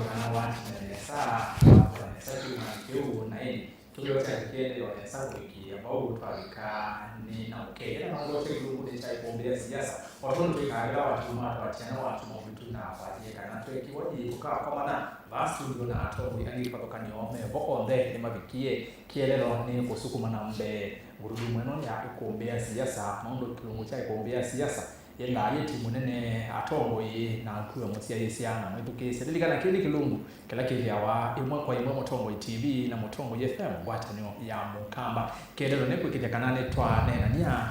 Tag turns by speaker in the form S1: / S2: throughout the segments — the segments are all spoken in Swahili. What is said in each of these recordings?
S1: kutokana watu na saa chuma kiu na hii tuliocha kile hesabu wiki ambao tutaweka ni na okay na mambo yote kulungu cha kuombea siasa watu ndio kaelewa watu watiana watu vitu na afanye kana tu kiwaji kwa maana basi ndio na atomi yani kutoka ni ome boko nde ni mabikie kielelo ni kusukuma na mbe gurudumu eno ya kuombea siasa mambo kulungu cha kuombea siasa yenda yeti munene atongo yi na kuwa musia yesiana mwibuke sedelikana kile kilungu kila kivyawa imwe kwa imwe motongo TV na motongo FM gwatanyo ya mukamba kelelo ne kwikija kanane twa nena nya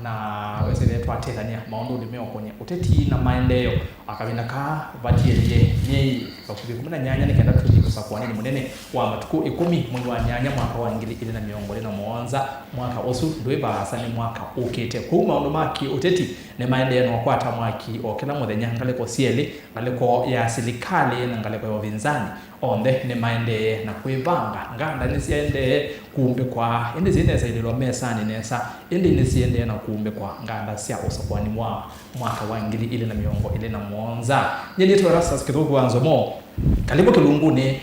S1: na wesele twa tetania maondo limeo kwenye uteti na maendeleo akabina ka batielie yei bakubi kumena nyanya ni kenda tuji kusakwa nini munene wa matuku 10 mwezi wa nyanya mwaka wa ngili ile na miongo na mwanza mwaka osu ndweba asani mwaka ukete ku maondo maki uteti ne maendeleo kwa tamwaki okela muthenya ngale ko siele ngale ko ya serikali na ngale ko vinzani onde ne maendeleo na kuivanga nganda nisiende kumbe kwa ende zine zaidelo mesani nesa ende nisiende na kumbe kwa nganda sia usakwani mwaka wa ngili ile na miongo ile na mwanza nyeni to rasa kidogo anzo mo kalibu kilunguni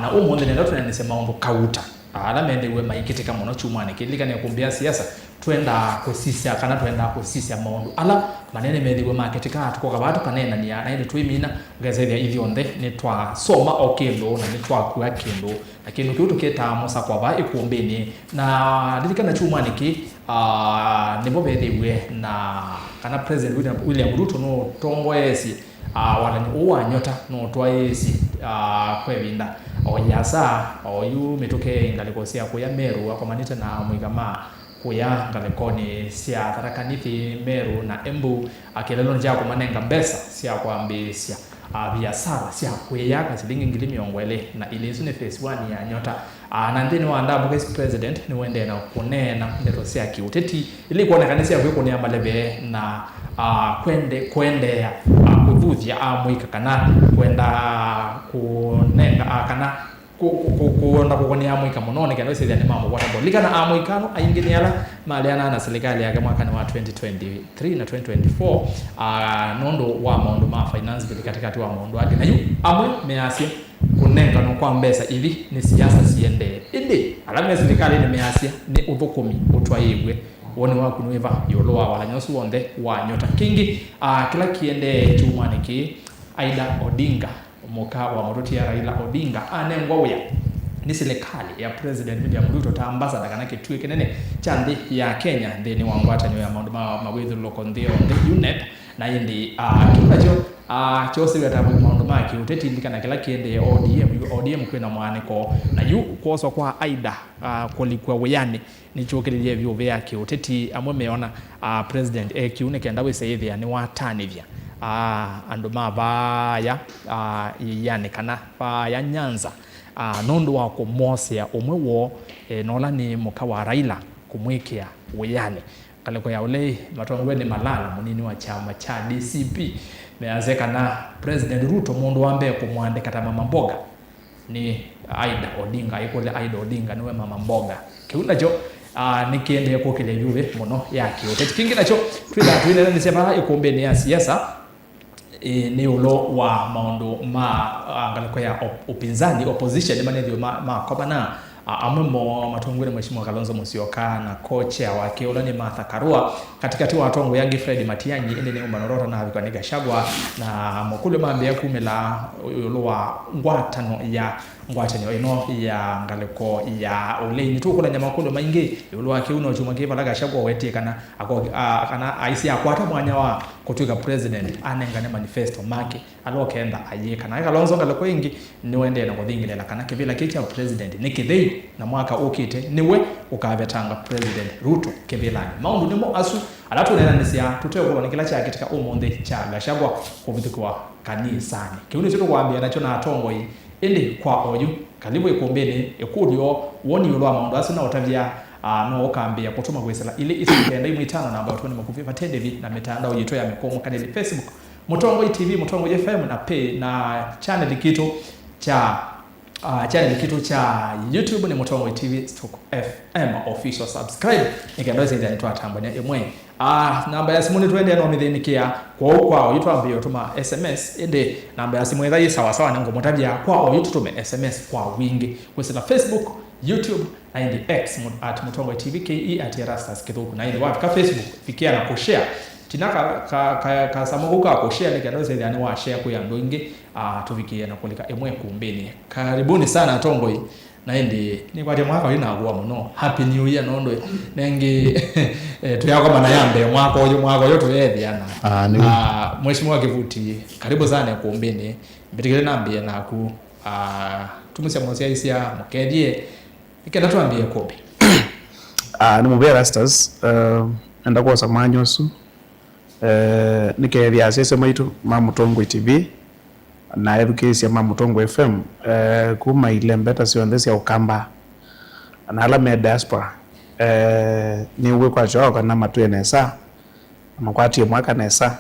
S1: na umonde ndio tunanisema mambo kauta ala mende we maikite kama unachumane kilika ni kumbia siasa twenda kusisia kana twenda kusisia maondo ala manene mende we market ka tuko kabatu kanena ni na ile twimina ngazeli hivyo nde ni twa soma okendo na ni twa kwa kendo lakini ukiutu keta mosa kwa ba ikuombeni na dilikana chumane ki nibo bediwe na kana president William Ruto no tongo esi wala ni uwa nyota no twa esi kwebinda oyasa oyu mituke ngalikosea kuya Meru akomanita na mwigama kuya ngalikoni sia tarakanithi Meru na Embu akelelo nja kumanenga mbesa sia kwambisia biashara sia kuya kasilingi ngili miongwele na ile sune phase 1 ya nyota na ndeni waanda vice president ni wende na kunena ndeto sia kiuteti ili kuonekana sia kweko ni amalebe na kwende kudhudhia amwika kana kwenda kunenga kana kuonda kukonia amwika munone kana sisi ni mambo wata bolika na amwikano aingeniala maliana na serikali yake mwaka wa 2023 na 2024 nondo wa maondo ma finance vile katikati wa maondo yake na yu amwe measia kunenga no kwa mbesa ili ni siasa siende inde alama serikali ni measia ni udhukumi utwaibwe wone wa kunuiva yoloa wala nyosu wonde wa nyota kingi kila kiende chumani ki Aida Odinga moka wa Muroti ya Raila Odinga anengwawya ni serikali ya president William Ruto ta ambassador kana kitwe kenene chandi ya Kenya ndeni wangwata nyo ya mawethu loko ndio the UNEP na indi kibacho chose weta maundu maki uteti ndikana kila kiende ODM kwena mwaneko na yu kuoso kwa Aida kulikwa weyani nichokelelie vyo vyake uteti amwe meona president kiune kenda wese ithia ni watanivya andu mabaya yani kana ya Nyanza nondo wako mosea umwe wo nola ni muka wa Raila kumwekea weyani kaleko ya ule matongwe ni malala munini wa chama cha DCP meazeka na president Ruto mundu wambe kumwandika ta mama mboga ni Aida Odinga ikole Aida Odinga niwe mama mboga kiuna jo nikiende ko kile yuve muno yake uteti kingi nacho twile ni sema ikombeni ya siasa ni ulo wa maondo angaliko ya upinzani opposition maana ndio makobana amemo matongwe mheshimiwa Kalonzo Musyoka na kocha wake ulani Martha Karua katikati wa tongo yangi Fred Matiang'i ende ni umanorota na Rigathi Gachagua na mokule mambe ya kumela ulo wa ngwatano ino ya ngaliko ya uleni tu kula nyama kulo maingi ulo wake uno chuma kiva la Gachagua wete kana kana aisi akwata mwanya wa kutuka president anengane manifesto make alokenda ayeka na Kalonzo ngaliko ingi ni wende na kudhingilela kana kivila kicha president nikithei na mwaka ukite niwe ukabetanga president Ruto kebelani maundu nimo asu alatu nena nisia tuteo kwa nikila cha katika umonde cha Gachagua kuvitukwa kanisani kiuni cyo kwambia nacho na atongo yi indi kwa oyu kalibu ikombeni ekudio woni yulwa maundu asu na otavia no okambia kutuma kwesela ile isikenda imitano na ambao tuni makuviva tendevi na mitandao yito ya mikomo kaneli Facebook Mutongo TV Mutongo FM na pay na channel kitu cha YouTube ni Mutongo TV /FM official subscribe nikandoze ndio Tanzania emwe namba ya simu ni twende no mithinikia kwao yitwambie tuma SMS ende namba ya simu ethai sawa na ngomotabia kwao yitutume SMS kwa wingi kwesela Facebook, YouTube na indi X @Mutongo TV KE @Erastus Kithuku na indi wapi ka Facebook fikia na kushare tinaka ka samuka kushare nikado sasa yani wa share kwa yango ingi tuvikie na kulika emwe kumbini. Karibuni sana Tongoi na indi ni kwa mwaka ina agwa muno. Happy New Year nondo nengi tuyako mana yambe mwaka yote yethiana. Mheshimiwa Kivuti karibu sana kumbini. Bitigire nambie naku tumusia mwosia isia mkedie ikenda tuambie kopi.
S2: Ni mubera Erastus enda kwa samanyo su nikethia sese maitu Mutongo TV na education Mutongo FM kuma ile mbeta cionthe cia ukamba na ala me diaspora ni uwe kwa choka na matwenesa makwatie mwaka nesa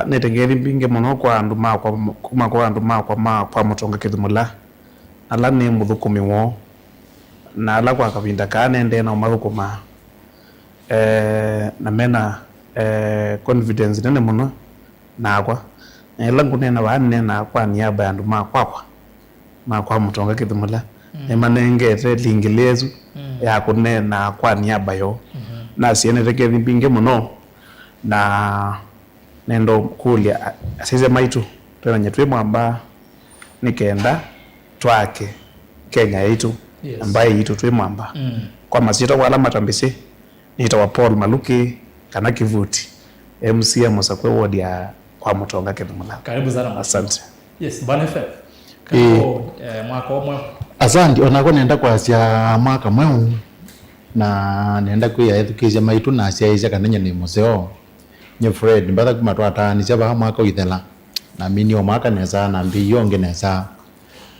S2: netengethi binge muno kwa andu makwa kuma kwa andu makwa kwa Mutongo Kithumula ala ni muthukumi wo na ala kwa kavinda kanende na mathukuma na mena confidence nene muno nakwa langu nena bane na kwa niaba ya andu makwa Mutongo Kithumula emanengete lingelezu ya kunena kwa niaba yo na siene tekethi binge muno na nendo kulia asize maitu twenye twi mwamba nikenda twake Kenya yetu ambaye yitu twi mwamba kwa masita wala matambisi nitawa Paul Maluki kana Kivuti MC Musakwe ward ya kwa Mutongo Kithumula.
S1: Karibu sana.
S2: Asante.
S1: Yes, Boniface. Karibu mwaka omwe.
S3: Asante onako nenda kwa sia mwaka mweu na nenda kuya education maitu na sia isa kanenya ni museo nye Fred mbada kumatwata ni chaba mwaka withela na mini o mwaka neza na mbi yonge neza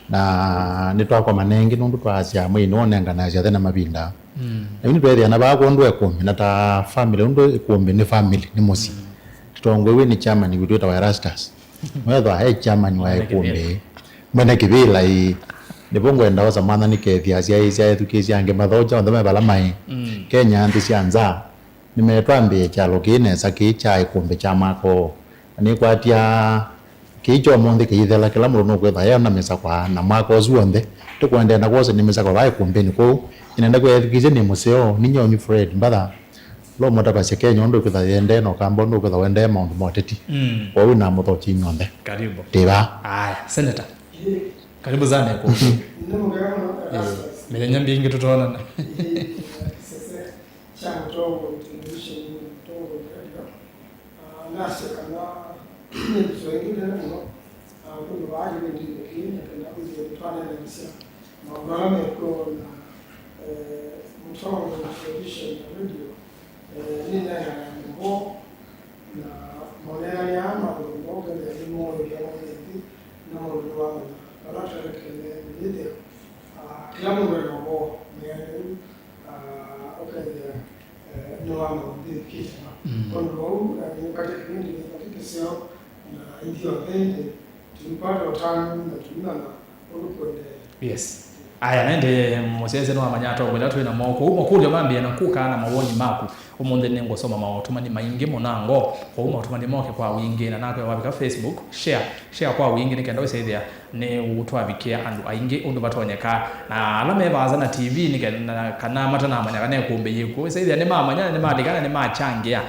S3: na nitwa kwa manengi nundu twa sia mwini onenga na sia thena mabinda na ni twethia na bako ndo ekombe na ta family ndo ekombe ni family ni musi tutongwe we ni chairman witu ta Erastus mwetho he chairman wa ekombe mwene kibila i Nibongo enda oza mwana nikethia cia education ange mathoja ndo mebala mai Kenya anthi cianza nimetwambie chalo kinesa kicha ikumbe cha mako ni kwatia kicho monde kiithela kila mundu no kwetha ya na mesa kwa na mako zuonde tukwende na kwose ni mesa kwa vai kumbeni ko inenda kwa education ni museo ninyo ni Fred mbada lo moda ba Kenya ndo kwetha yende no kambo ndo kwetha wende maundu moteti kwa wina muthochi nyonde
S1: karibu
S3: tiba
S1: senator karibu sana kwa milenya mbingi tutaona na
S4: cha Mutongo television Mutongo radio nasi kana niswengine no kuna waje ndio kile kana kuzitana na kisia maana kwa Mutongo television radio nina ya ngo na monea ya mambo ya moyo ya moyo na moyo wangu na kile video kila mtu anaomba ni no ama dedication kwa hiyo katika kipindi katika sio na ndio vende tulipata utano na tulina na urukwende.
S1: Yes. Aya nende moseze no amanyato ngwela twe na moko umo kule mambi na kuka na mawoni maku umonde nengo soma mawotuma ni maingi monango kwa umo tuma ni moke kwa wingi na nako wabika Facebook share kwa wingi nikenda wesethia ne utwabikia andu aingi undu batonyeka na alame baza na TV nikenda kana mata na amanya kana kumbe yiko wesethia ne mamanya ne madigana ne machangia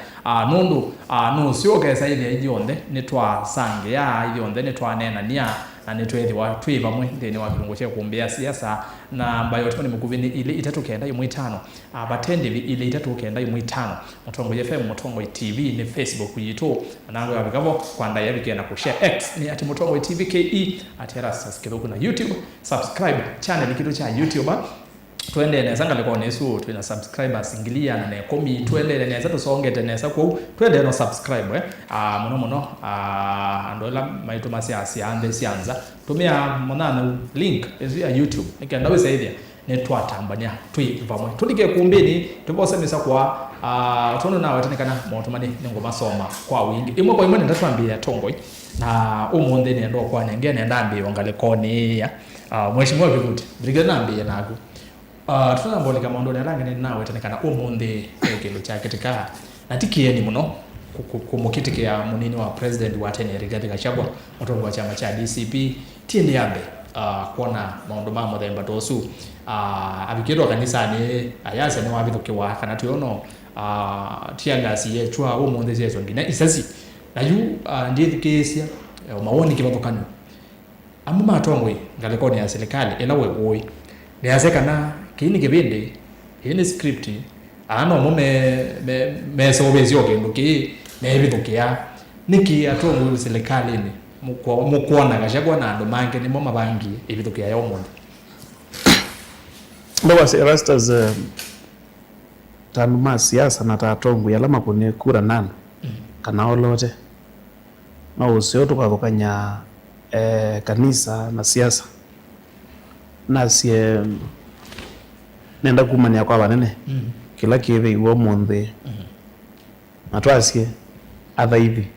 S1: nundu no sioke saithia ijionde ne twa sange ya ijionde ne twa nena nia na nitwethi wa twi bamwe ndene wa kilungo cha kuombea siasa na ambayo tuma ni mukuvini ile itatu kenda imwe 5 batende ile itatu kenda imwe 5 Mutongo FM Mutongo TV ni Facebook yitu nango yabikabo kwanda yabikena ku share X ni @Mutongo TV KE @Erastus Kithuku na YouTube subscribe channel kitu cha YouTube twende neza ngaleko nesu twina subscribers ingilia na nekomi twende neza tusongete neza ko twende no subscribe muno andola maitu masiasi ande sianza tumia monana link ya YouTube ikenda wesaidia netwatambania twivamwe tulike kumbini tubosemesa kwa tono nawe tenekana motomani ngoma soma kwa wingi imwe kwa imwe ndatwambia Tongoi na umonde ne ndo kwa nengene ndambi wangalekoni ya mheshimiwa Kivuti brigade nambi naku tunamboleka maondo na rangi nawe tenekana umonde kilo cha katika na tikieni muno kumukitikia munini wa president wa tene Rigathi Gachagua mutongo wa chama cha DCP tiende yambe kuona maundu ma muthemba tosu abikirwa kanisani ayase ne wabithukiwa kana tuono tiangasi yechwa umunthe zezo ngina isasi nayu ndithikisia mawoni kibathukano amu matongwe ngalekoni ya serikali ela wewe niasekana kini kibindi ini script ano me sobezio kindu ki nebithukia niki atongwe serikali ni mukuona Gachagua na andu mangi nimo mabangi ibithukia ya umunthe
S2: Ndawa Erastus tanuma siasa na tatongwe alama kune kura nanu kana olote no usio tukathukanya kanisa na siasa na sie nenda kumania kwa banene kila kive iwo monde atwasie athaithi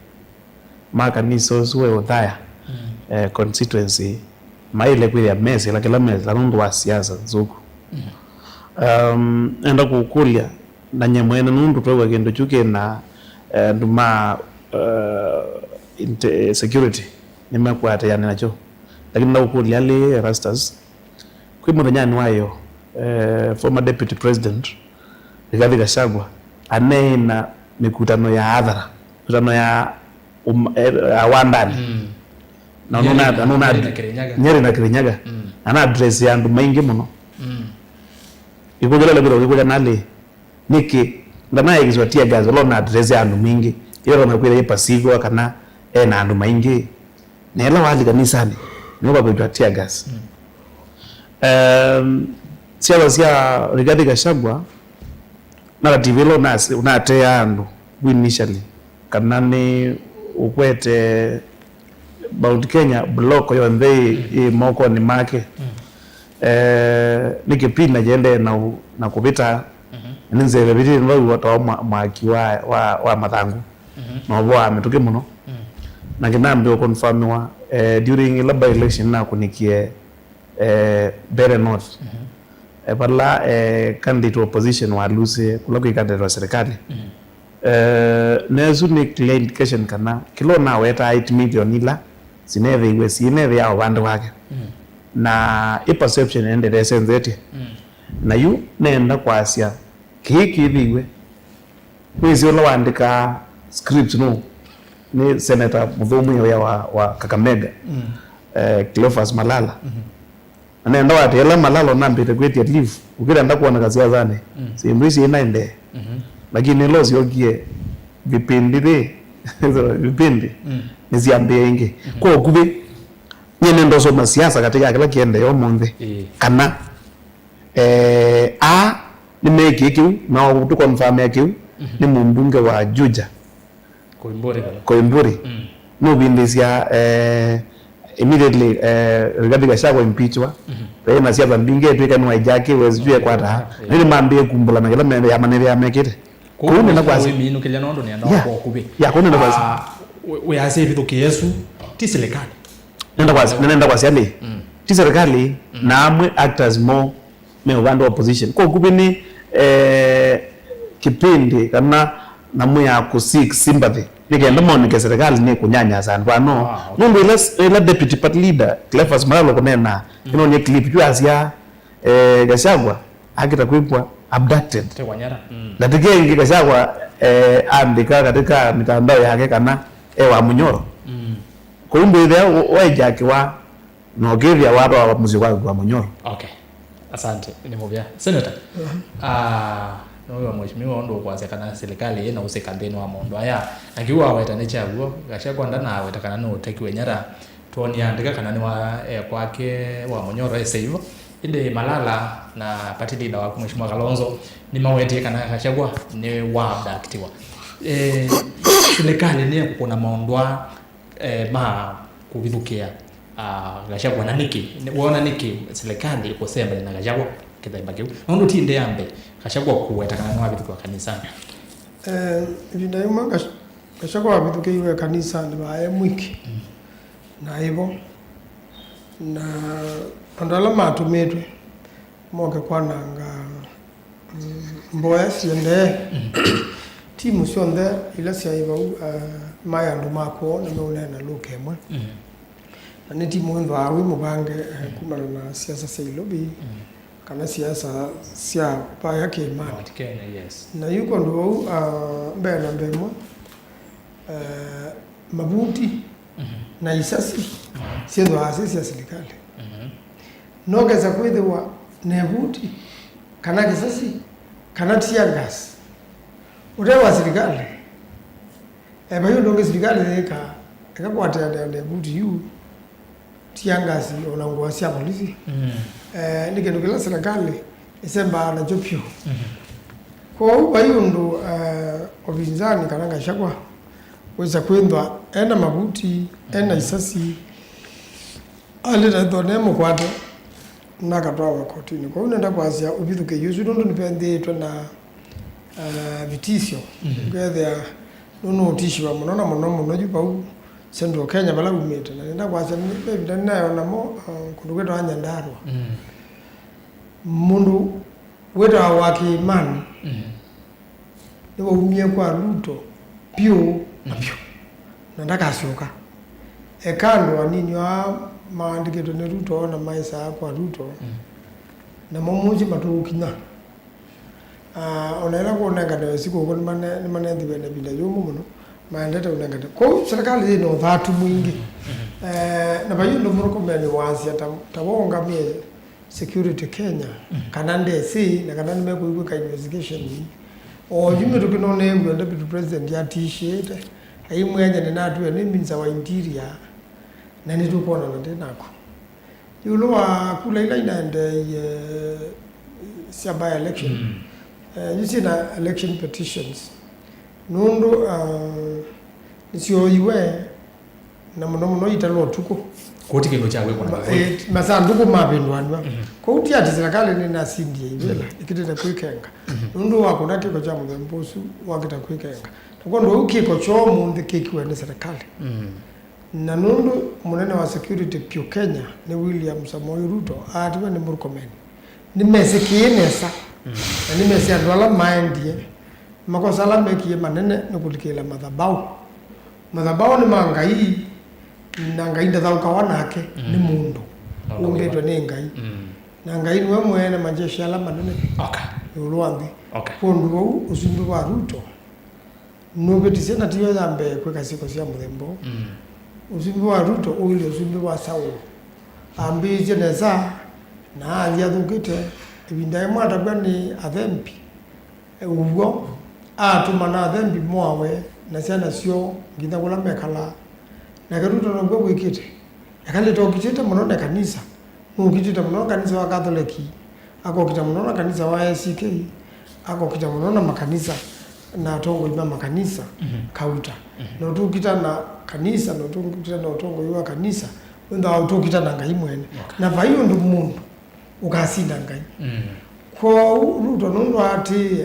S2: ma kanisa suwe uthaya constituency maile kwa mesi la kila mesi la nundu wa siasa zuku enda kukulia na nyamwene nundu twewa kendo chuke na nduma security nimekwata yani nacho lakini na ukulia ali Erastus kwa muthanyani wayo former deputy president Rigathi Gachagua anena mikutano ya hadhara mikutano ya wandani na nuna Nyeri na Kirinyaga ana address ya andu maingi muno ikugela lebiro ikugela nali niki ndana yigizwatia gazo lo na address ya andu mingi yoro na kwira ipasigo kana na andu maingi nela wali kanisani nyoba betwatia gas sia Rigathi Gachagua narrative lo nasi unate andu initially kana ni ukwete Mount Kenya block yo ndei moko ni make nikipina jende na kupita ninze bibiri ndio watu mwaki wa mathangu no bo ametuke muno na kinambi confirmwa during the election na kunikie Bere North pala candidate opposition wa Lucy kuloko candidate wa serikali nezu ni clear indication kana kilo na weta 8 million ila sineve iwe sineve ya bandu wake na perception ende resenzete na yu nenda kwasia kiki thiwe kwezi ola wandika script no ni senator Muthomi wa Kakamega Cleophas Malala nenda watela Malala nambite kwetia leave ukira nda kuona kazi yazane simrisi inaende lakini lozi yogie vipindi vipindi niziambie ingi kwa kube nyene ndo soma siasa katika kila kiende yo monde kana ni meki kiu na tu confirm ya kiu ni mbunge wa Juja Koimburi no bindisia immediately Rigathi Gachagua impeachwa na siasa mbinge tu kanwa ijake wezijue kwata nili mambie kumbula na kila mende ya manere ya mekite
S1: kuone na kwazi minu kile nondo ni anda kwa kube
S2: ya kuone na kwazi
S1: we ase vitu Yesu ti serikali
S2: nenda kwazi ali ti serikali na amwe actors more me uganda opposition kwa kube ni kipindi kana namu ya kusik sympathy nikenda monike serikali ni kunyanya sana no nundu ila deputy party leader Cleophas Malala kunena ino ni clip tu asia Gachagua akita kuipwa abducted na tege Gachagua andika katika mitandao yake kana wa Munyoro kumbe ile wajaki wa nogevya watu wa muziki wa Munyoro.
S1: Okay, asante ni mobia senator no mheshimiwa ndo kwanza kana serikali na use campaign wa mondo aya akiwa wetane chaguo Gachagua ndana wetakana no tekiwe nyara tuoni andika kana ni wa kwake wa Munyoro save inde Malala na party leader wa mheshimiwa Kalonzo ni mawete kana Gachagua ni wa abductiwa serikali ni kuna maondwa ma kubithukia Gachagua na niki uona niki serikali iko sembe na Gachagua kidaiba kiu nondo tinde yambe Gachagua kuweta kana no abithukia kanisa
S4: vindaima Gachagua abithukia kanisa ni bae mwiki na hivyo na andala matumetwe moke kwananga mboya siende timu cionthe ila ciaivau mai andu makwo ni maunena lukemwe na ni timu ntha wi mubange kumana na siasa cia ilobi kana siasa cia paya kimani na yuko ndu au mbele na mbemwe mabuti na isasi ciendo asisi ya serikali no geza kwithwa nebuti kana kisasi kana tiagas urewa serikali bayo ndonge serikali ikakwata nebuti yu tiangasi onangwa cia polisi nikendo kila serikali isemba na jopyo kwa bayo ndo obinzani kana ngashakwa weza kwendwa ena mabuti ena isasi alira done mukwate nakatwawa kotini kwa unenda kwazia ubithuke yuzu ndondo nipendetwe na vitisho kwethia nono utishwa muno jupau Central Kenya bala umete na nenda kwazia nipenda nayo namo kundugeta Nyandarua mundu weta wake imani niwo umie kwa Ruto pio na pio na ndakasuka ekando anini wa maandiketo ne Ruto na maisa kwa Ruto na momuji matukinya onera kuonanga na siku ko ni mane ndibe na bila yomo muno maandete unanga ko serikali ino thatu mwingi na bayo ndo muroko mene wazi tabonga mie security Kenya kana ndesi na kana nimekuigwe ka investigation o yume tukinone ngwenda bitu president ya t-shirt aimwenye nenatu ni minza wa interior na nitukona na ndenako yulo wa kula ila inaende by election you see na election petitions nundo sio iwe na muno italo tuko
S1: koti kilo chawe kwa
S4: masanduku mapindwanwa ko uti ati serikali ni nasindie ibela ikitenda kuikenga nundo wako ndakiko cha mbosu wakita kuikenga tukondo ukiko cho munde kikiwe ni serikali na nundo munene wa security pio Kenya ni William Samoei Ruto atiwe ni Murkomen ni mesekienesa na ni mesi andwala mindie makosala mekie manene nukulikila madhabau ni mangai na ngai ndathauka wanake ni mundu undetwe ni ngai na ngai niwe mwene majeshi ala manene ulwangi kundu wau usundu wa Ruto nubetise na tiyo zambe kweka siko cia muthembo usundu wa Ruto uile usundu wa Saul ambije neza na aliathukite ibinda mwata kwani athempi ugo atuma na athempi mwawe na ciana cio ngitha kula mekala na Ruto no gwo gwikite akale tokitite muno na kanisa mugitite muno kanisa wa Katholiki akokita muno na kanisa wa ACK akokita muno na makanisa na tongo iba makanisa kauta no tukita na kanisa no tukita na tongo iba kanisa wenda utukita na ngai mwene na vayo ndo mundu ukasinda ngai ko Ruto ndo ati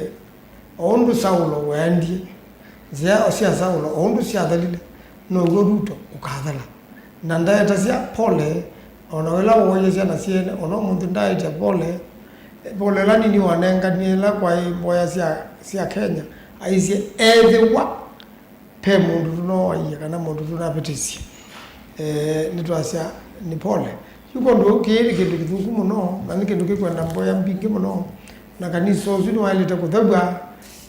S4: ondu Saulo wendi zia osia Saulo ondu sia dalile no Ruto ukathala na ndaeta cia pole ona wela woye cia na ciene ona mundu ndaeta pole lani ni wanengania la kwa mboya cia Kenya aisie ethiwa pe mundu no aye kana mundu na petisi nitwacia ni pole yuko ndo kiri kindu kithuku muno na kindu kikwenda mboya mbingi muno na kanisa ucio ni wailite kuthagwa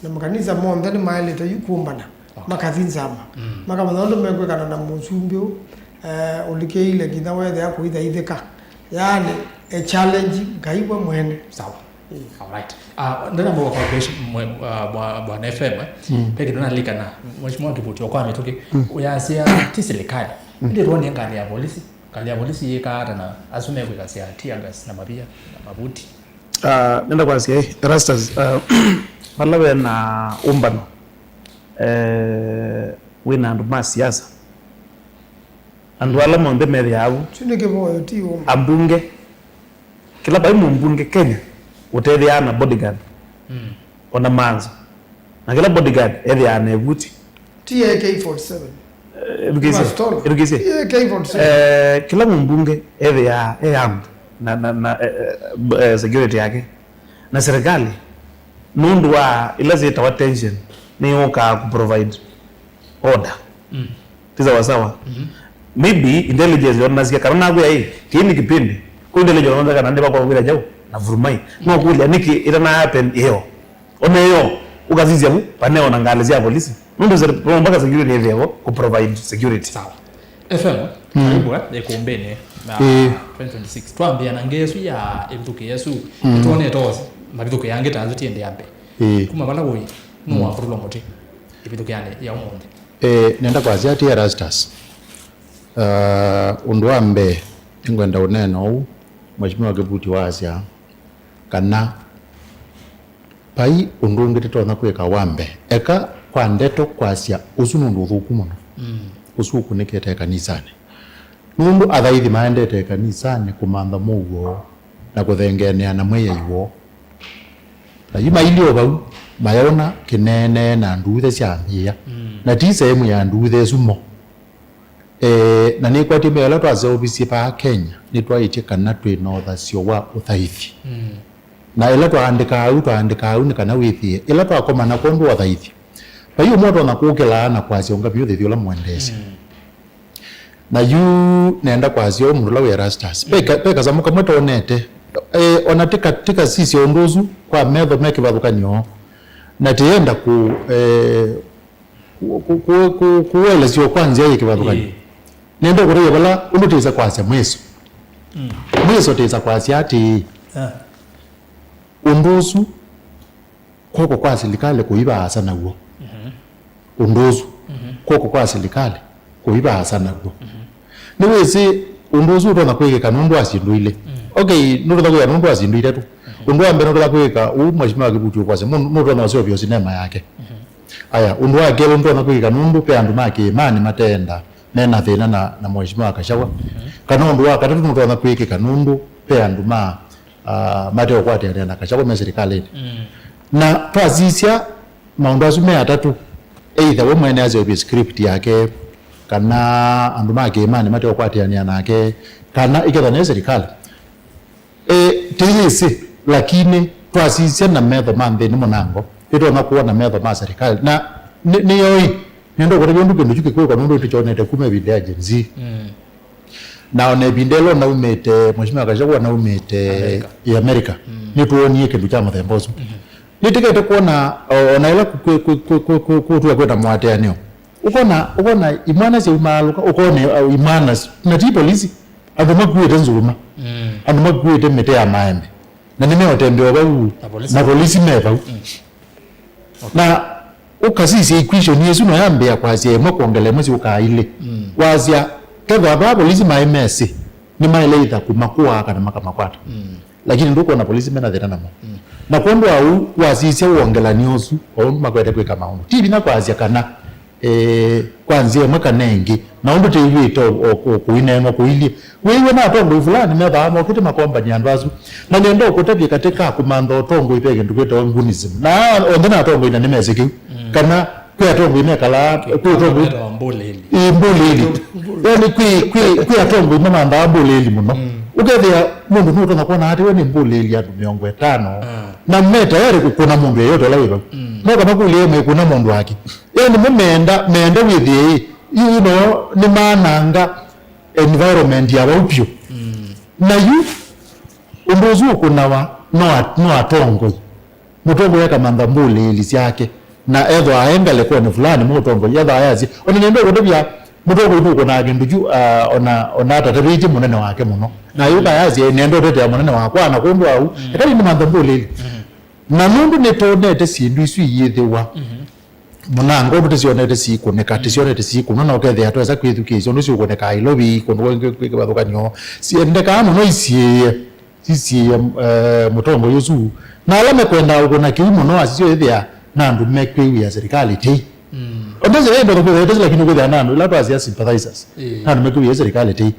S4: na makanisa monthe ni mailite yukumbana makathinzama makamanondo mekwekana na musumbio ulikeile kitha wethe akuitha ithika yani a challenge ngaibwa mwene
S1: sawa alright ndana mwa cooperation bwana FM peke ndana likana mheshimiwa tuputi kwa ametoke uyasia tiserikali ndio tuone ngani ya polisi yeka na asume kwa kasia tiangas na mabia na mabuti
S2: nenda kwa sia rastas palawe na umbano wina andu ma siasa andu ala monde meri yao
S4: chinike boyo tiwo
S2: ambunge kila bai mbunge Kenya utethia na bodyguard ona manzo na kila bodyguard ethia na ebuti
S4: AK47
S2: edukise
S4: AK47
S2: kila mbunge ethia na security yake na serikali nundu wa ila zita tension ni uka ku provide order tiza wasawa maybe intelligence yonasikia karana kwa hii kini kipindi kwa intelligence wanaanza kana ndeba kwa vile jau na vurumai no kulia niki itana happen hiyo oneyo ukazizi hapo paneo na ngalizia polisi ndo mpaka security hiyo ku provide security
S1: sawa FM karibu ekumbene na 2026 twambia na ngesu ya ebituke yesu tone tozi mabituke yange tanzo tiende yambe kuma bala boy no wafurulo mote ebituke yane ya umonde
S3: nenda kwa zati ya Rastas undwambe ingwenda uneno mheshimiwa Gebuti wasya kana pai undungite tona kweka wambe eka kwa ndeto kwasya usunundu thuku muno usuku nikete kanisani nundu athaithi maendete kanisani kumantha mugo na kuthengenea na mweya iwo na yuma ilio bau mayona kinene na nduthe cia mbia na ti sehemu ya nduthe sumo na ni kwati mela twaze obisi pa Kenya ni twaitie kana twina uthacio wa uthaithi na ila twaandika au ni kana withie ila twakoma na kondu uthaithi pa hiyo moto na kukela na kwasio ngabio thithio la mwendesi na yu nenda kwasio murula we Rastas peka zamuka mweto onete ona tika sisi ondozu kwa metho meke bathukanio na tienda kuelezio kwanza yake bathukanio nenda kureya bala umutiza kwasya mweso tiza kwasya ati undozu koko kwa serikali kuiba hasa naguo undozu koko kwa serikali kuiba hasa naguo niwezi undozu utona kwegeka nundu asinduile okay nundu thako ya nundu asinduile tu undu ambe nundu kwegeka u mheshimiwa Gebuti kwase nundu na wasio sinema yake aya undu wake undu na kwegeka nundu pe andu make imani matenda nena thina na mheshimiwa Gachagua kana undu wake nundu na kwegeka nundu pe andu mateo kwati ya na Gachagua me serikali na twazisya maundu acu me atatu either we mwene azo script yake kana andu make imani mateo kwati ya nake kana iketha ne serikali tiyisi lakini twazisya na metho manthe ni munango ito na kuona metho ma serikali na ni yoi nendo kwa ndu kindu chuke kwa ndu tichonete kume video agency na one bindelo na umete mheshimiwa Gachagua na umete ya America ni tuonie kindu cha mathembozo nitikete kuona ona ila kutua kwenda mwateanio ukona imana cia umaluka ukone imana na ti polisi andu makuite nzuma andu makuite mete ya maembe na nimeotembea bau na polisi meba na ukasisi equation yesu no yambia kwasya emo kuongele mwezi ukaile kwasya kega ba polisi maemesi ni maile ita kumakua kana makamakwata lakini nduko na polisi mena thina namo na kondo au wasisi uongela niosu au makwete kweka maundu tibi na kwasya kana kwanzia mwaka nengi na undu tiwito kuinengo kuili wewe na tongo fulani meba amo kiti makomba nyandazu na nendo kutabia katika kumando tongo ipege ndukweta ngunism na ondena tongo ina nimeziki kana kwa tongo imekala kwa tongo mbuleli yani kwa tongo imamanda mbuleli muno ukethia mundu nuto na kuona ati we ni mbuleli andu 50 na meta yari kukuna mundu yeyote la wiba no kama kulie me kuna mundu wake yani menda withie you know ni mananga environment ya wapyo na yu undozu kunawa no atongo mutongo yaka manda mbuleli yake na edho aengale kwa ni fulani mutongo yadha ayazi ona nendo kutobia mutongo yuko na ginduju ona tatabiti munene wake muno na yuka yazi nendo tete ya munene wako na kundu au ekali ni manda mbuleli na nundu netonete sindu isu yithewa munango butisionete sikuneka tisionete sikuna na ukethe atweza kwithukisyo ndu sikuneka ilobi kundu kwikathukanio siendeka muno isiye mutongo yusu na alame kwenda ukuna kiumo no asisyo ithia na ndu mekwi ya serikali ti ondoze endo kwa hiyo lakini kwa nando la twazi sympathizers na mekwi ya serikali ti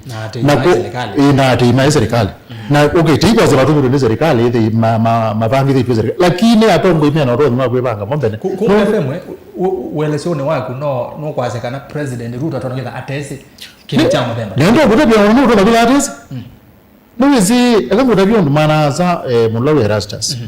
S3: na ti serikali na okay ti kwa sababu ndio serikali ile mavangi ile serikali lakini atongo ime na roho mwabanga mombe
S1: ku FM uelesione wako no kwa sekana president Ruto atongetha atese kile chama themba
S3: ndio kutapia Ruto na bila atese niwezi akango tabia ndo maana za mulawe Rastas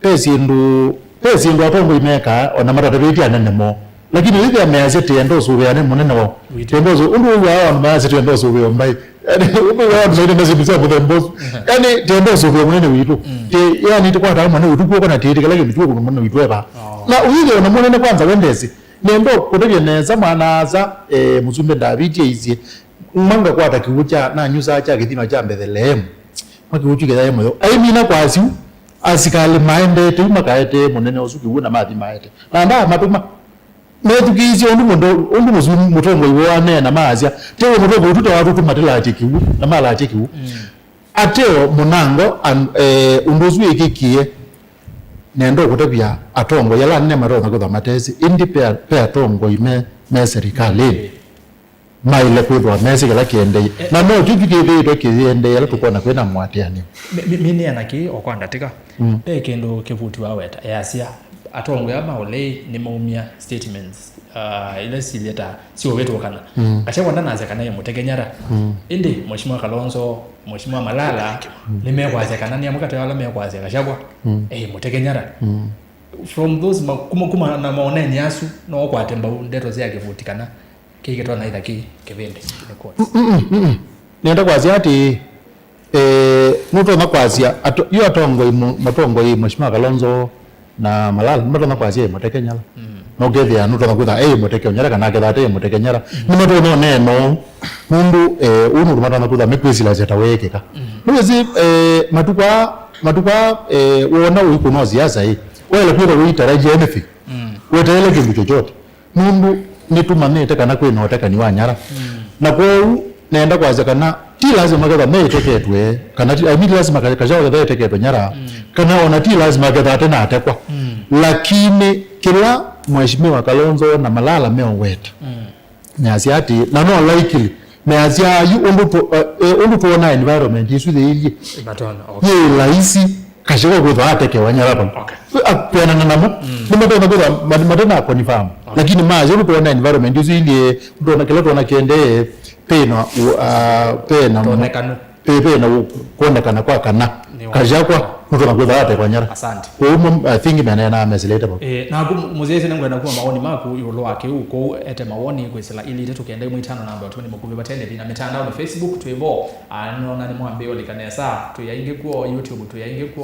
S3: pesi ndu pesi ndo atongo imeka ona matatabiti anenemo lakini hivi ameaje tendo suwe munene wo tendo so undu wa ameaje tendo suwe mbai yani ubu wa mbai na zibiza mu boss yani tendo suwe munene witu te yani tikwa ta mwana witu ko na tete kala ke bitu ko munene witu eba na uyize ona munene kwanza wendezi nendo kutebye neza mwana za muzumbe David izie manga kwata kiucha na nyusa cha kithima cha Bethlehem makiuchu ke daimo yo ai mina kwasi asikali maende tu makaete munene osuki wona mathi maete nanda matuma metukizi ondu muzumu mutongo iwo anena mazia tewe mutongo ututa watu tumatela achikiwu na mala achikiwu ateo munango undozu ikikie nendo kutebya atongo yala nne marongo kwa matezi indi pe atongo ime serikali maile kwithwa mesi kala kiende na no kikikithito kiende yala tukona kwena mwatiani
S1: mini anaki okwandatika kendo kivuti wa weta yasia atongo yama ole ni maumia statements ile sileta sio wetu kana acha kwanda naza kana yemutegenyara indi mheshimiwa Kalonzo mheshimiwa Malala nimekwaza kana ni amukata wala mekwaza kashagwa mutegenyara from those kuma na maoneni yasu no kwatemba ndeto zia kivuti kana kike na ithaki kivende kimekuwa
S3: nenda kwazia ati muto na kwazia yo atongo matongo mheshimiwa Kalonzo na Malala muto na kwazia mutekenyala no gethia nuto na kwitha mutekenyara kana getha te mutekenyara ni muto no neno mundu unu rumata na kwitha mekwizila zeta wekeka nuzi matuka wona uko no siasa hii wala kwitha uitaraji anything wetele kindu chochote mundu nitumanite kana kwina oteka ni wanyara na kwa nenda kwaza kana ti lazima getha meteketwe kana I mean lazima kajawa getha teketwe nyara kana ona ti lazima getha tena atekwa lakini kila mheshimiwa Kalonzo na Malala meoweta nyasiati na no likely nyasiya yu undu tuona environment isu the ili
S1: batona
S3: ye laisi kashiko kwitha ateke wanyara pa apena na namo nimetona kwitha madena confirm lakini maje undu tuona environment isu ili ndona kila tuona kiende pena kuonekana kwa kana kajakwa mtu anakwenda hata kwa nyara
S1: asante
S3: kwa I think manena mesileta bako
S1: na muzezi nangwenda kuwa maoni maku yulo wake uko ete maoni kwesela ili tetu kiende mwitano namba tu ni mukube batende na mitandao ni Facebook tuivo anona ni mwambe ole kanesa tuyainge kwa YouTube tuyainge kwa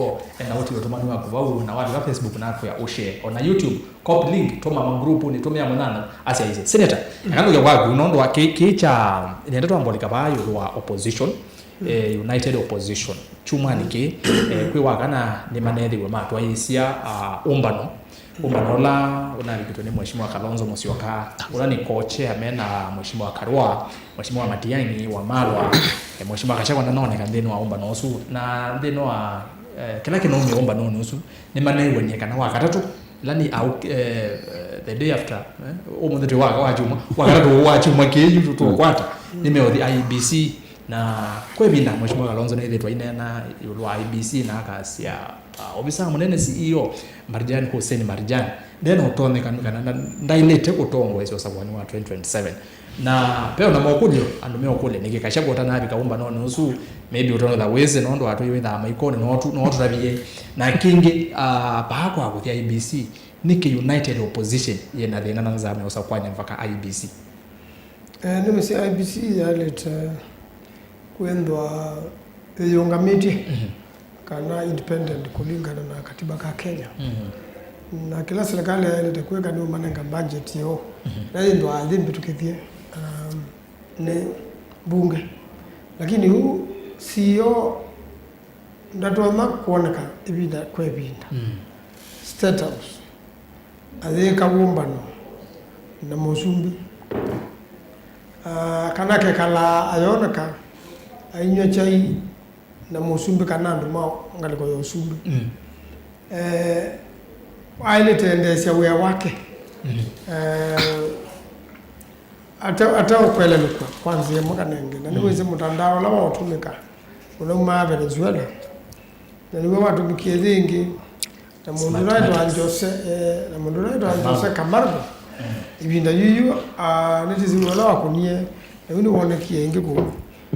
S1: na wote watomani wako wao na watu wa Facebook na kwa ushare ona YouTube copy link toma magrupu ni tumia mwanana asia hizi senator ngano ya wagu unondo wa kicha nenda tu ambolika bayo wa opposition United Opposition chuma niki kwi wakana ni manedi we matwa isia umbano la unalipitwa ni mheshimiwa Kalonzo Musyoka ni koche amena mheshimiwa Karua mheshimiwa Matiang'i wa Malwa mheshimiwa Gachagua na none kandeni wa umbano usu na ndeno wa kila kino umbano usu ni manedi wenye kana wakatatu lani au the day after umuthi wakatatu wa chuma keju tukwata nimeodhi IBC na kwebinda mheshimiwa Kalonzo na ile inena yulwa IBC na akasia obisa munene CEO Marjan Hussein Marjan then utone kana ndailete kutongo hizo sabwani wa 2027 na peo na mokulio andume okule nikikashagwa tana bikaumba no nusu maybe utono the ways no ndo atu yitha maikoni no turabiye na kingi bahako akuthia IBC niki United Opposition yena thina na nzame usakwanya mpaka IBC
S4: nimesi IBC yaleta kwendwa yongamiti kana independent kulingana na katiba ka Kenya na kila serikali ile kuweka ni manenga budget yo na ndo adhimbi tukithie ne bunge lakini huu sio ndatoma kuoneka ibida kwa ibida state house adhika wumbano na Musumbi kanake kala ayoneka ainywa chai na Musumbi kana nduma ngaliko yo Musumbi aile tendency ya wake ata ukwele lukwa kwanza ya mwaka nenge na niweze mtandao la watumika unauma Venezuela na niwe watu bikizingi na mundu raito anjose Camargo ibinda yuyu netizi wala wakunie na wini wonekie ingi ku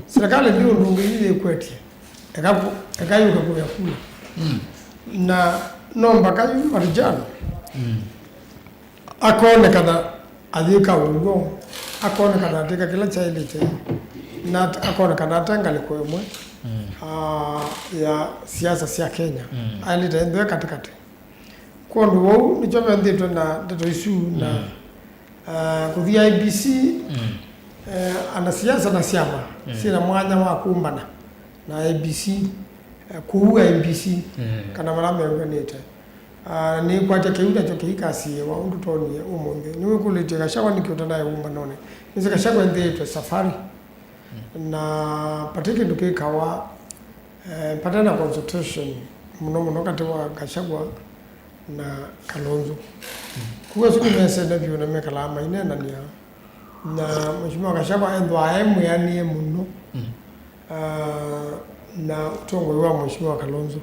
S4: serikali ndio ndungi ile kwetie ekayuka kwa kula na no mpaka yu marijana akone kana adhika ugo akone kana atika kila chaili che na akone kana atangali kwemwe ya siasa sia Kenya alita endwe katikati kondo wau ni chome ndito na ndito isu na kuthi IBC ana siasa na siama sina mwanya wa kumbana na IBC kuua IBC kana marame nganete ni kwate kiuda cho kikasi wa undu toni umunde niwe kulete kashakwa nikiota naye umba none nise kashakwa ndete safari na patiki ndukikawa patana consultation muno kati wa Gachagua na Kalonzo kuwa siku mese na vyo na mekala ama inena niya na mheshimiwa Gachagua endo aemu yani muno na utongo wa mheshimiwa Kalonzo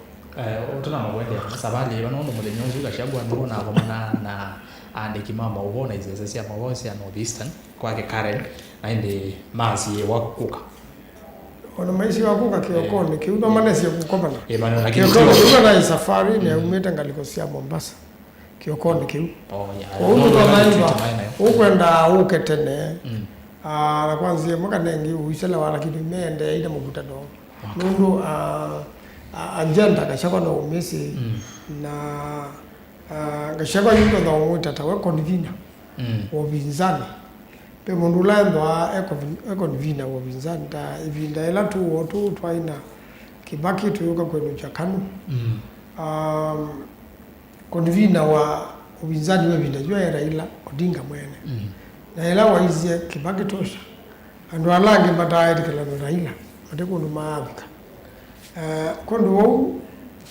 S1: utona mawende sabali banondo mulenyozi Gachagua ndona abamana na andiki mama ubona izese ya mawose ya Northeastern kwake Karen na inde mazi wakuka
S4: ona maisi wakuka kiokoni kiuba manesi ya kukopana
S1: lakini
S4: kiokoni na safari ni umeta ngalikosia Mombasa kiokoni kiu undu tonaimba ukwenda uketene na kwanza mwaka nengi uisela wala kitu mende ida mubuta do nundu agenda Gachagua no umesi na Gachagua yuko na umuta tawe konvina wabinzani pe mundu laendwa ekonvina wabinzani ta ivinda ela tu wotu twaina Kibaki tuyuka kwenu cha KANU konvina wa ubinzani wevinda jua ya Raila Odinga mwene na ela waizie Kibaki tosha andu alange matairi kala Raila mateko numaavika kondo wau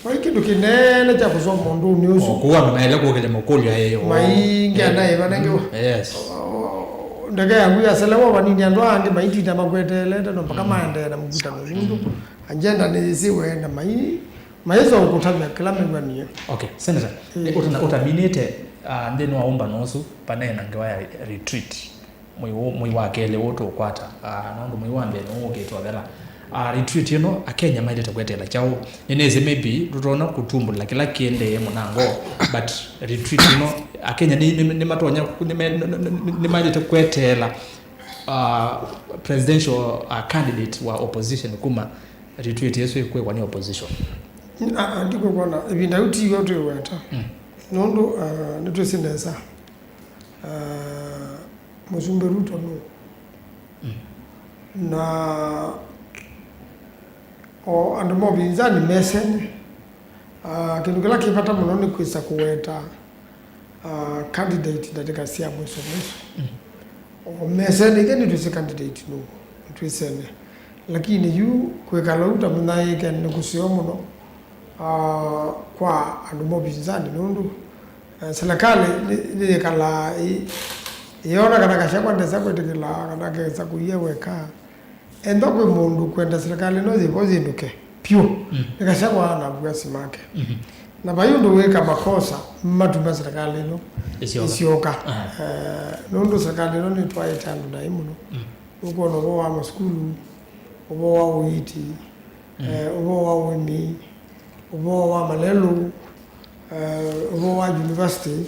S4: waikindu kinene cha kusoma mundu niusu
S1: kuwa na ile kwa kile mokoli ayo
S4: maingi anaye banenge
S1: yes
S4: ndege yangu ya selewa wanini ando ange maiti na magwetele ndo mpaka maende na mguta mundu agenda ni siwe na maizo ukutamya kila mwani
S1: okay senator utaminete ndeno waomba nosu panena ngewa ya retreat mwi wakele woto kwata nondo mwi wambe no getwa vela retreat akenya maileta kwetela chao neneze maybe tutona kutumbula kila kiende munango but retreat akenya ni matonya ni maileta kwetela presidential candidate wa opposition kuma retreat yesu ikwe kwa ni opposition
S4: ndiko kona ibinda uti yote weta nondo nitwesineza Mzumbe Ruto no na andu mobinzani mesene kindu kila kipata muno ni kwisa kuweta candidate datika sia mwiso mesene gani tusi candidate no twisene lakini yu kwekala uta munaye kan kusio muno kwa andu mobinzani nundu serikali ni kala yona kana Gachagua ndesa kwetekela kana kesa kuyeweka endo kwe mundu kwenda serikali no zipozinduke pio Gachagua na bwasi make na bayundu weka makosa matuma serikali no isioka nondo serikali no ni twaita ndo na imuno uko no wa maskulu ubo wa uiti ubo wa wemi ubo wa malelu ubo wa university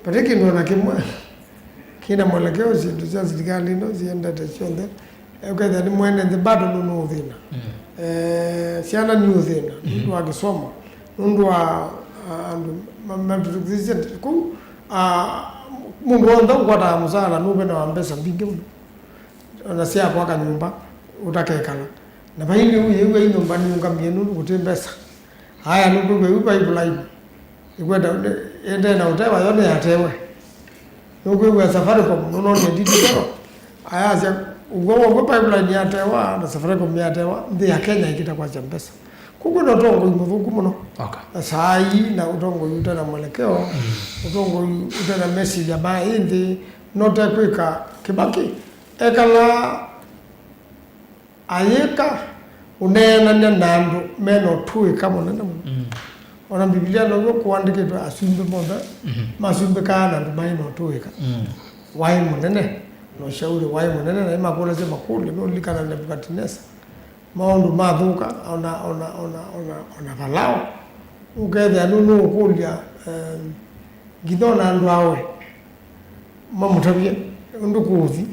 S4: patiki ndo na kimwe kina mwelekeo zindu za serikali no zienda tachonde ukadha ni mwene bado no udhina siana ni udhina ndu akisoma ndu andu mamatukize ku mundu onda kwata musala nube na ambesa mbinge na sia kwa kanyumba utakekala na baini uye nyumba ni ngamye ndu kutembesa haya ndu kwe upa ibulai ikwenda ende na utawa yone yatewe nukwe safari kwa nono ni dito aya sia ugo pipeline yatewa na safari kwa yatewa ndi ya Kenya ikita kwa Mpesa kuko ndo tongo imuthuku muno sai na utongo yuta na mwelekeo utongo yuta na message ya bai ndi nota kwika Kibaki ekala ayeka unena nandu meno tuwe kama nenda ona Biblia no kuandikitwa asumbe moda masumbe kana ndo maino tuweka wai munene no shauri wai munene na makula sema kule no likana na Nebuchadnezzar maundu mathuka ona valao ukethe nunu ukulia ngithona andu awe mamutavie undu kuthi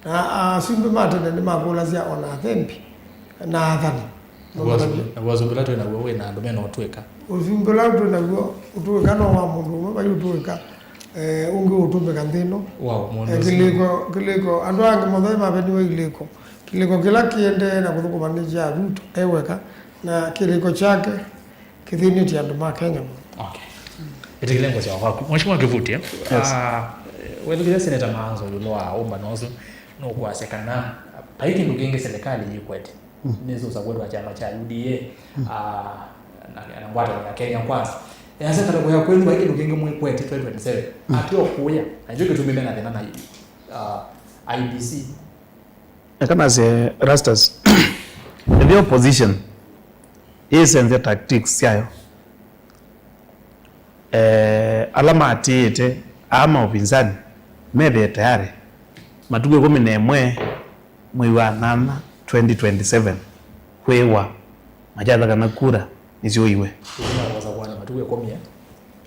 S4: na asimbe matende ni makula cia ona thempi na athani
S1: na wazumbula tu na wewe na andu mena utweka
S4: uzumbula tu na wewe utweka no wa mundu ba utweka ungi utumika nthino
S1: wow
S4: kiliko andu ange mothe mabeni we kiliko kila kiende na kuthukuma ni ja vitu eweka na kiliko chake kithini tia andu ma Kenya.
S1: Okay. Itikilengo cha wako mheshimiwa Kivuti wewe vile seneta Maanzo yuloa omba nozo no kwasekana paiki nduginge serikali yikwete nizo za kwenda chama cha UDA na ngwata ya Kenya kwanza yasa kada kwa kweli paiki nduginge mwikwete 2027 atio kuya najua kitu mimi na tena na IBC
S2: kama ze rastas the opposition is and the tactics yayo alama atiite ama upinzani mebe tayari matuge 11 mwezi wa 8 2027 kwewa majadha kana kura nicio iwe
S1: matuge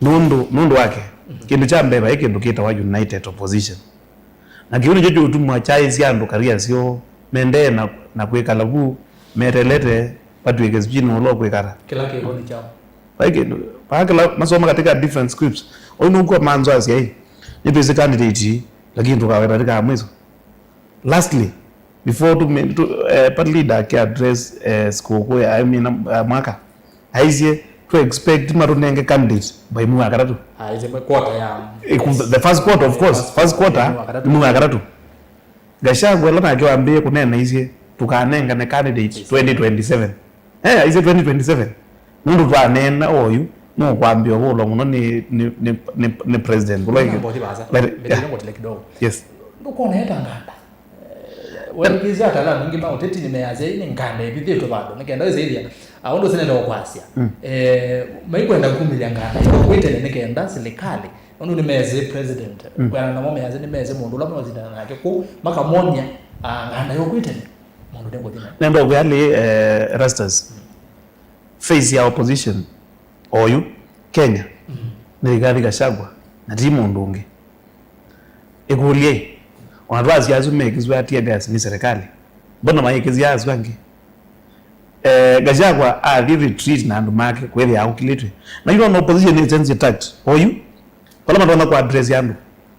S2: 10 nundu wake kindu cha mbeba ikindu kita wa united opposition na kiuni jojo utumwa chai ciandu karia cio mende na kwikala ku merelete patu ikesbino lo kwikara
S1: kila kiko chao
S2: pakila masoma katika different scripts oinuko manzo asia hii ni basic candidate lakini tukaweka katika mwezo. Lastly, before to party leader can address school I mean mwaka aizie to expect marunenge candidate by mwaka karatu
S1: aizie quarter ya
S2: the first quarter of course first quarter mwaka karatu Gachagua lana akiwaambia kunena izie tukanenga ne candidate 2027 izie 2027 mundu twanena oyu no kwambia bolo muno ni president
S1: like kidogo
S2: yes
S1: uko naeta nganda wewe kiza tala ningi ma uteti nimeaze ni nganda hivi vitu bado nikaenda zaidi aondo sina ndio kwasia maikwenda kumilia nganda kwete nikaenda serikali ono nimeze president kwa na mama yaze nimeze mundu la mwa zidana nake ku maka monya nganda yokwete mundu ndengo dina
S2: nendo byali rastas face ya opposition oyu Kenya ni Rigathi Gachagua na timu ndungi ekulie wanatwazi yazu mekizwa atia gas ni serikali mbona maikezi yazu wangi Gachagua ali retreat na andu make kweli ya ukilitwe na you know opposition is sense attacked oyu wala madona kwa address yandu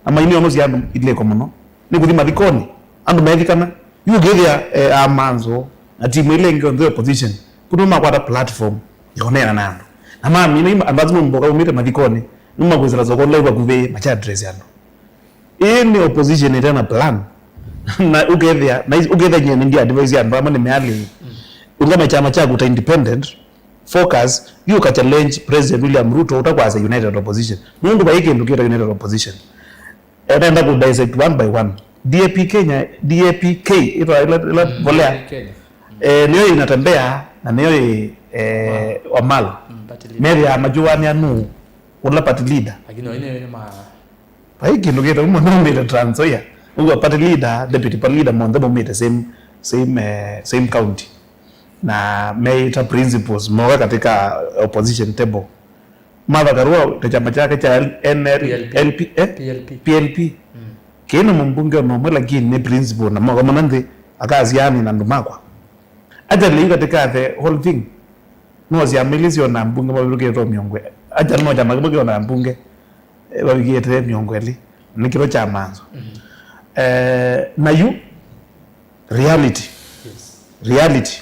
S2: ama ini onozi yandu ile ko muno ni kuthima bikoni andu mekikana you give ya amanzo na timu ile ngi on the opposition kutuma kwa platform yonena nandu na mami ni ambazo mboka umite mavikoni numa kwezera zokola kwa kuve macha address yandu ni opposition itana plan na ugethia na ugethia nyene ndia advice yandu ama ni meali ungama chama chako ta independent focus you ka challenge President William Ruto utakwaza united opposition mundu ba yake ndukira united opposition enda ku dissect one by one DAPK ito ila volea niyo inatembea na niyo Wamalo meri ya majuani anu ula party leader
S1: lakini wengine ma
S2: paiki ndukira mwana Trans Nzoia ugo party leader deputy party leader mondemo mete same county na meita principles moga katika opposition table Martha Karua ta chama chake cha PLP kena mbunge no mwela gine principle na moga manande akaziani na ndumakwa aja leo katika the whole thing no zia milisi na mbunge babiruke to miongwe aja no chama kibuke na mbunge babige te miongweli nikiro cha manzo na you reality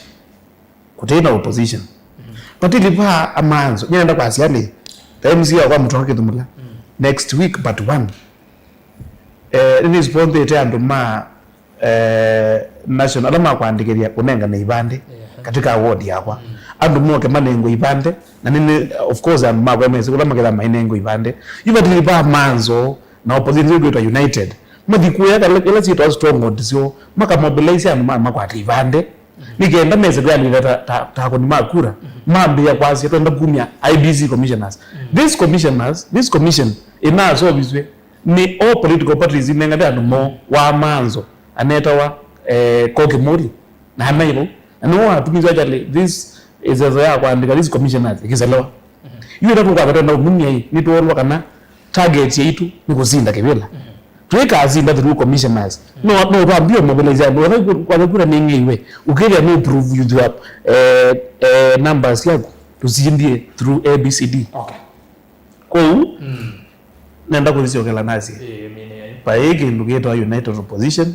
S2: kutena opposition patili pa amanzo nyenda kwa asiali times ya kwa mtu wake tumula next week but one this point ite andu ma national ama kuandikeria kunenga na ibande katika award yakwa andu moke manengo ibande na nini of course am ma kwa mesi kula makela manengo ibande ibatili pa amanzo na opposition yetu united madikuya kala sito strong odisio maka mobilize anu ma kwa ibande nikenda meze kwa nileta ta kuni makura mambi ya kwasi twenda kumya IBC commissioners this commission inazo obviously ni all political parties inenga anu mo wa manzo aneta wa kokimori na hamairo no atumizo jale this is as ya kuandika these commissioners ikizelewa Iwe na tukwa na umumia ni tuolwa kana target yetu ni kuzinda kibela. Tuweka azinda through commissioners. No tuambie mobilize kwa kura ningi iwe. Ukilia no prove you have numbers yako tuzindie through ABCD.
S1: Okay.
S2: Kwa nenda kuziokela nazi. Paiki ndugeto United Opposition.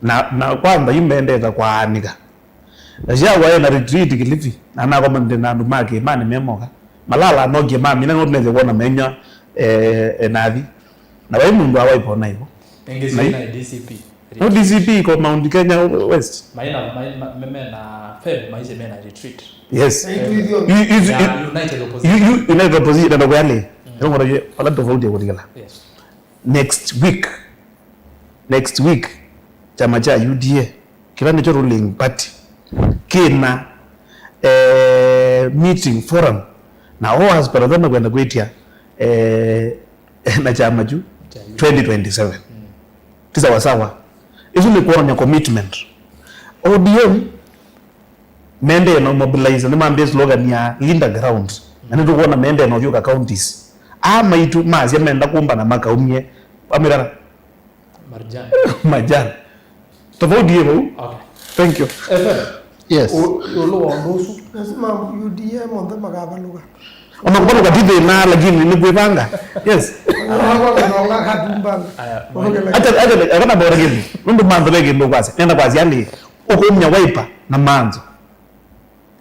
S2: Na kwamba imeendeza kwa anika. Najia wae na retreat Kilifi. Na nakoma ndena ndumake imani memoka. Malala noge mami na ngotuneze kuona menya nathi. Na wai mundu hawaipo na hivyo.
S1: Engezi na DCP.
S2: No DCP kwa Mount Kenya West.
S1: Maina na Feb maise mena retreat.
S2: Yes.
S1: United Opposition.
S2: United Opposition ndio yale. Ndio ngoja wala tofauti ya kutikala.
S1: Yes.
S2: Next week chama cha UDA kila ndicho ruling party kina meeting forum na oas paradona kwenda kuitia na chama juu 2027 tisa wasawa hizo ni kuona commitment ODM mende no mobilize ni mambe slogan ya linda ground na ndio kuona mende no vyoka counties ama itu mazi ameenda kumba na makaumye amirara Marjan tofauti hiyo.
S1: Okay,
S2: thank you.
S3: Yes.
S1: Ulo ndosu
S4: lazima UDM ndo magaba lugha
S2: Unakuwa katide na lakini ni kuipanga. Yes.
S4: Anaona katumba.
S2: Hata kana bora gini. Ndo manzo lege ndo kwase. Nenda kwase yani ukumnya wiper na manzo.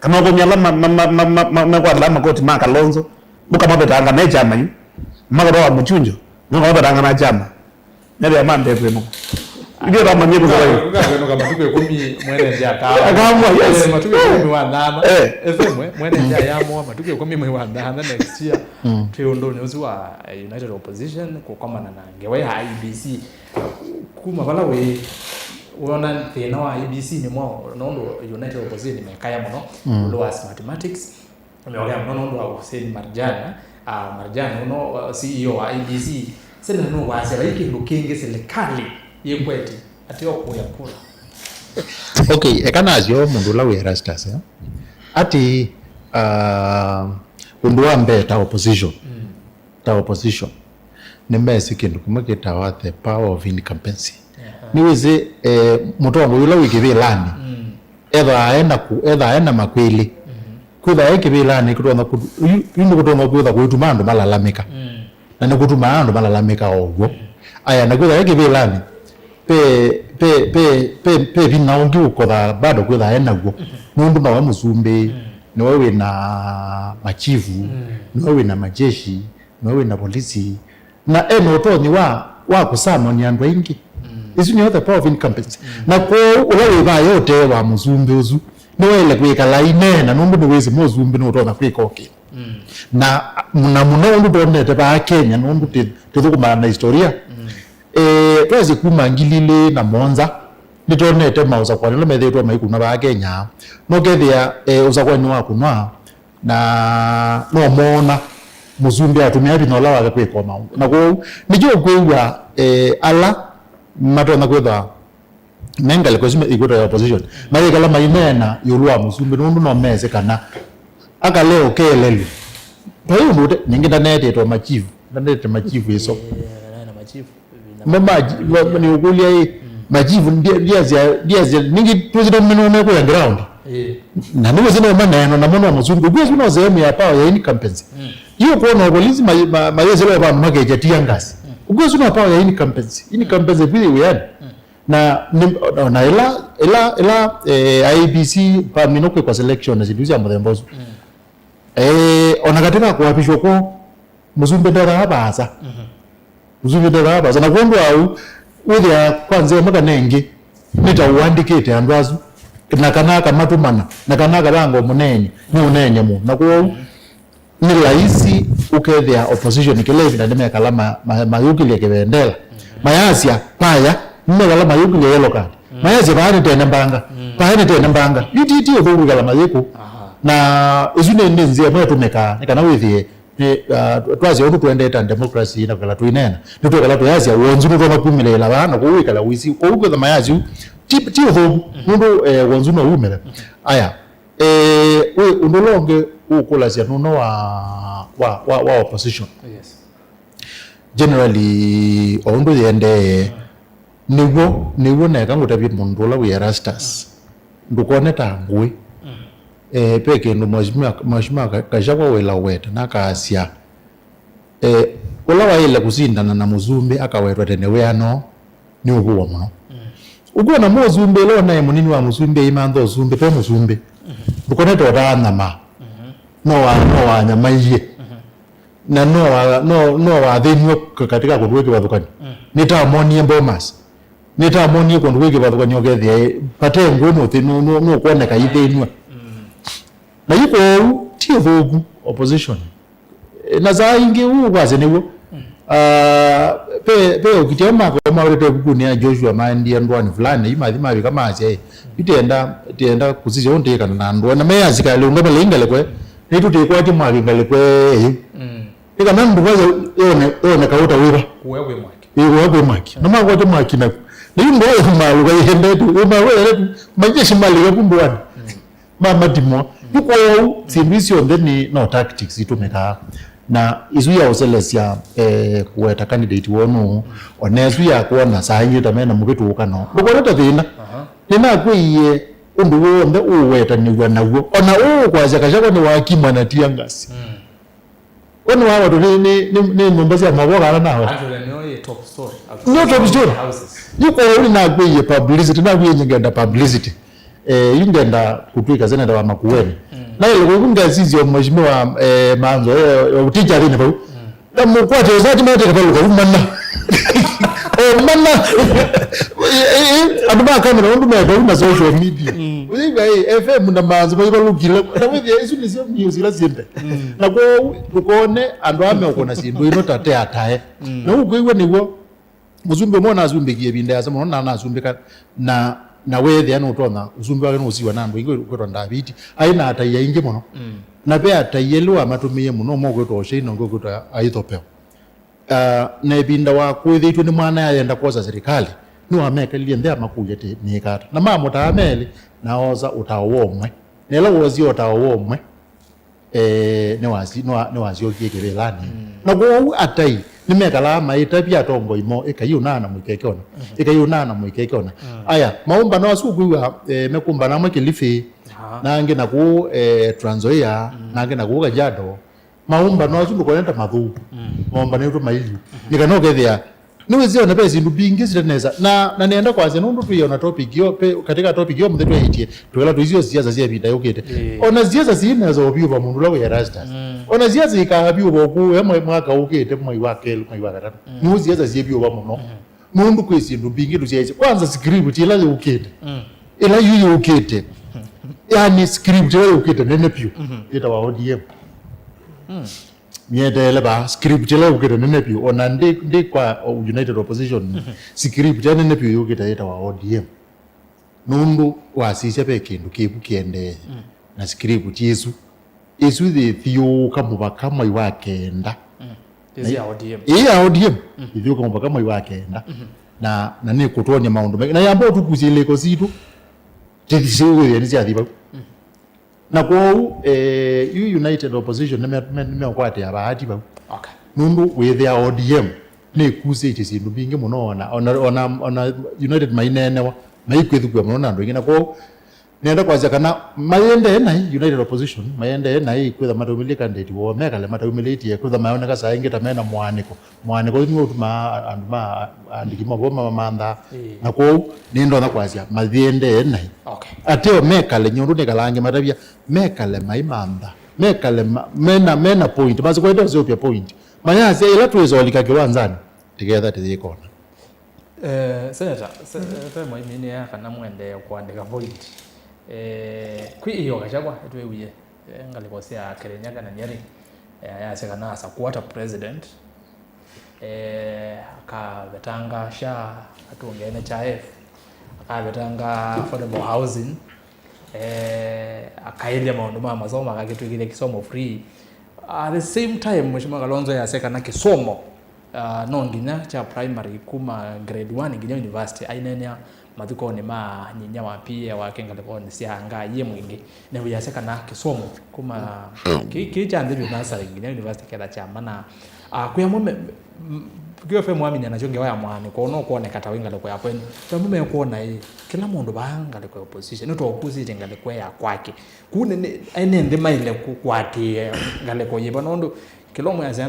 S2: Kama ukumnya la kwa la makoti maka lonzo. Buka mabetanga na chama yu. Maka roa mchunjo. Ngo mabetanga na chama. Nebe amande kwenu. Ndio kama nyeko kwa hiyo.
S1: Ukagweno kama tuko 10 mwene ndia kawa.
S2: Akaamua yes.
S1: Matuko 10 wa ndama. FM mwene ndia yamo matuko 10 wa ndama next year. Tuyondo ni uzwa United Opposition kukomana na ngewe ha IBC. Kuma bala we uona thina wa IBC ni mwa nondo United Opposition imekaya muno. Loas mathematics. Ameongea muno ndo Hussein Marjana. Marjana uno CEO wa IBC. Sasa no wasela iki lukinge serikali yekweti atio kuya kula.
S3: Okay, ekana azio mundu la we rastas ati undu ambe ta opposition. Ta opposition nemesi kindu kumeketa wa the power of incumbency. Niweze mutongo yula wikibelani. Edha aenda makweli. Kuda ekibelani kutona yinu kutona kuda kutuma ndo malalamika. Na nikutuma ando malalamika ogwo. Aya nakuda ekibelani. Pe binaongi ukoda bado kuda enagwo. Mundu na musumbe, ni wewe na machivu, ni wewe na majeshi, ni wewe na polisi. Na otoni wa kusama ni andu ingi. Isu ni the power of incumbency. Na ko ulewe ba yote wa musumbe uzu. Ni wewe kwikala inena numbu ni wezi musumbe no tona kwikoke. Na muno ndu donete ba Kenya ndu tuthukuma na historia. Twezi kumangilile na Monza nitonete mauza kwa nile methetwa maikuna ba Kenya no kethia uzakwani wa kunwa na no mona muzumbi atumia bino la wa kwiko maundu na ko nijo kwwa ala matona kwetha menga leko sime igota opposition mari kala maimena yulwa muzumbi nundu no meze kana aka leo kelele kwa hiyo ndo nyingine nete to machivu nete machivu hizo mama ni ukulia majivu ndiazia ningi president mwenye kwa ground na niwe zina maneno na mwana mzungu ubwe zina zehemu ya power ya incumbency hiyo kuona polisi mayeze leo ba mageje tiangasi ubwe zina power ya incumbency vile wewe na ila IBC pa minokwe kwa selection na ziduzi ya mthembozo onakatika kuapishwa kwa mzumbe ndara habaza na kundu au withia kwanza maka nengi nitauandikite andu azu na kanaka matumana na kanaka bango munenye ni unenye mu na kuo ni laisi ukethia opposition kilevi na ndeme kala mayukile kebendela mayasia paya mmela mayukile yellow card mayasia baani tena mbanga yititi othuru kala mayiko na izune nenzia mwe tumeka nikana withie twazi ondo tuendeta democracy na kala tuinena nito kala tuyazi wonzu no makumilela bana ko kala wisi ko kwetha mayazi ti tho mundu wonzu no umela aya we undolonge ukula sia nuno wa opposition.
S1: Yes.
S3: Generally ondo yende niwo na kango tabit mundola we Erastus. Ndukone tangwe. Peke ndo mashima kashakwa wela weta na kasia. Ola waile kusindana na Muzumbe akawetwa tene weano ni uguwa muno. Uguwa na Muzumbe lo na munini wa Muzumbe imando Zumbe pe Muzumbe. Ndukone tota nama. No wa nyama iye. Na no wa dhenyo katika kundweke bathukani. Nita amoni Bomas. Nita amoni kundweke bathukani ogethi pate ngweno te no kuoneka ithenyo. Na yuko tio opposition. Na za ingi kwaze niwo. Pe ukitema kwa maurete kukunia Joshua mandi andwani fulani imathima bika maze itienda kusije onde kana na andwana meyazika le ngaba lingale kwe nitu tekwa ti mwakingale kwe ika nandu kwaze one kauta wiba wewe mwaki na mwa kwa mwaki na nimbo malu kwa yende tu wewe majeshi mali kwa kumbwani mama dimo yuko sindisi onde ni no tactics itumeka na izu ya oselesia kuweta candidate wonu onezu ya kuona saanyi tamena mukitu ukano bukoreta thina nina kwiye undu wonde uweta niwa nawo ona kwaza kashako ni wakima na tiangasi onu wa watu ni Mombasa ya maboga nawe
S1: no top story
S3: yuko uli na kwiye publicity na kwiye ngenda publicity yingenda kutwika zena da makuweni na ile kungazizi ya mheshimiwa manzo utija rine pa na mkwate uzati mate kapaluka umana mana aduma kamera undu meka una social media uyiba FM na manzo bayibulukile na wewe isu ni sio news la zinde na ko ukone andu ame ukona sindu ino tate atae na ukwiwe niwo Muzumbe mona azumbe kiyebinda yasa mona na azumbe na wewe yani utona Muzumbe wake nusiwa nandu ingo kwetwa Davidi aina ataiya inge muno na pe atayelwa matumiye muno mo kwetwa shino ngo kwetwa aithopeo na ibinda wa kwithitwe ni mwana yayenda koza serikali no ameka liende amakuyete ni kata na mama taameli na oza utawomwe nela wozi utawomwe ne wazi okiyekebelani na go atai nimekala maita pia tongo imo ekayunana mwikekona aya maumba no asukuwa mekumba na mwekilifi nange na ku Trans Nzoia nange na ku Kajiado maumba no asundu konenta mathu maumba ne to maili nikanogethia niwezio na pesa ndu bingi zitaneza na nenda kwaze nundu tuiona topic yo katika topic yo mthetu hitie tukala tuizio ziaza zia vida yokete ona ziaza zina za obiyo ba mundu lawo ya Erastus ona ziaza ikabiyo boku emwe mwaka ukete mwe wake tatu ni ziaza ziebyo ba muno mundu kwesi ndu bingi tuziaze kwanza script ila ukete ila yuyo ukete yani script ila ukete nene pio ita wa ODM miedele ba script ila ukete nene pio ona ndi kwa United Opposition script ila nene pio ukete ita wa ODM nundu wasisha pe kindu kiende na script yesu the theo kamuba kama iwakenda ya ODM theo kamuba kama iwakenda na ne kutonya maundu na yambo tukuzile ko situ tisiwe yani ziathiba na kwa United Opposition nimekwate abahati ba
S1: okay
S3: nundu with their ODM ne kuzete sindu bingi muno ona United mainenewa maikwethukwa muno nando ingina kwa nenda kwaza kana mayende na United Opposition mayende na kwetha matumili candidate wo meka le matumili tie kwetha mayone ka saingi tamena mwaniko ni utuma anduma andikima boma mamanda na kwa nindo na kwaza mathiende na
S1: okay
S3: ateo meka le nyundu ne kalange matabia meka le maimanda meka le mena point basi kwenda sio pia point manyasi ila tuwezolika kiwanzani together tizikona
S1: Senator moi mini ya kana mwende kuandika point kwi iyo kachagwa etwewiye ngalikosea Kirinyaga na Nyeri yasekana asa quarter president akabetanga sha atunge NHIF akabetanga affordable housing akaile maundu ma masomo akagitwikile kisomo free at the same time Mheshimiwa Kalonzo yasekana kisomo no nginya cha primary kuma grade 1 nginya university ainenya mathuko ni ma nyinya wa pia wa kengale ko ni sia nga ye mwingi ne uyase kana kisomo kuma ki chande bi nasara ngine university kera chama na kuya mume kio fe mwamini anachonge waya mwane ko no kuone kata winga leko yapo to mume kuona kila mundu banga leko opposition to opposite ngale kwa ya kwake kune ene ndima ile kukwati ngale ko yeba nondo kilomo ya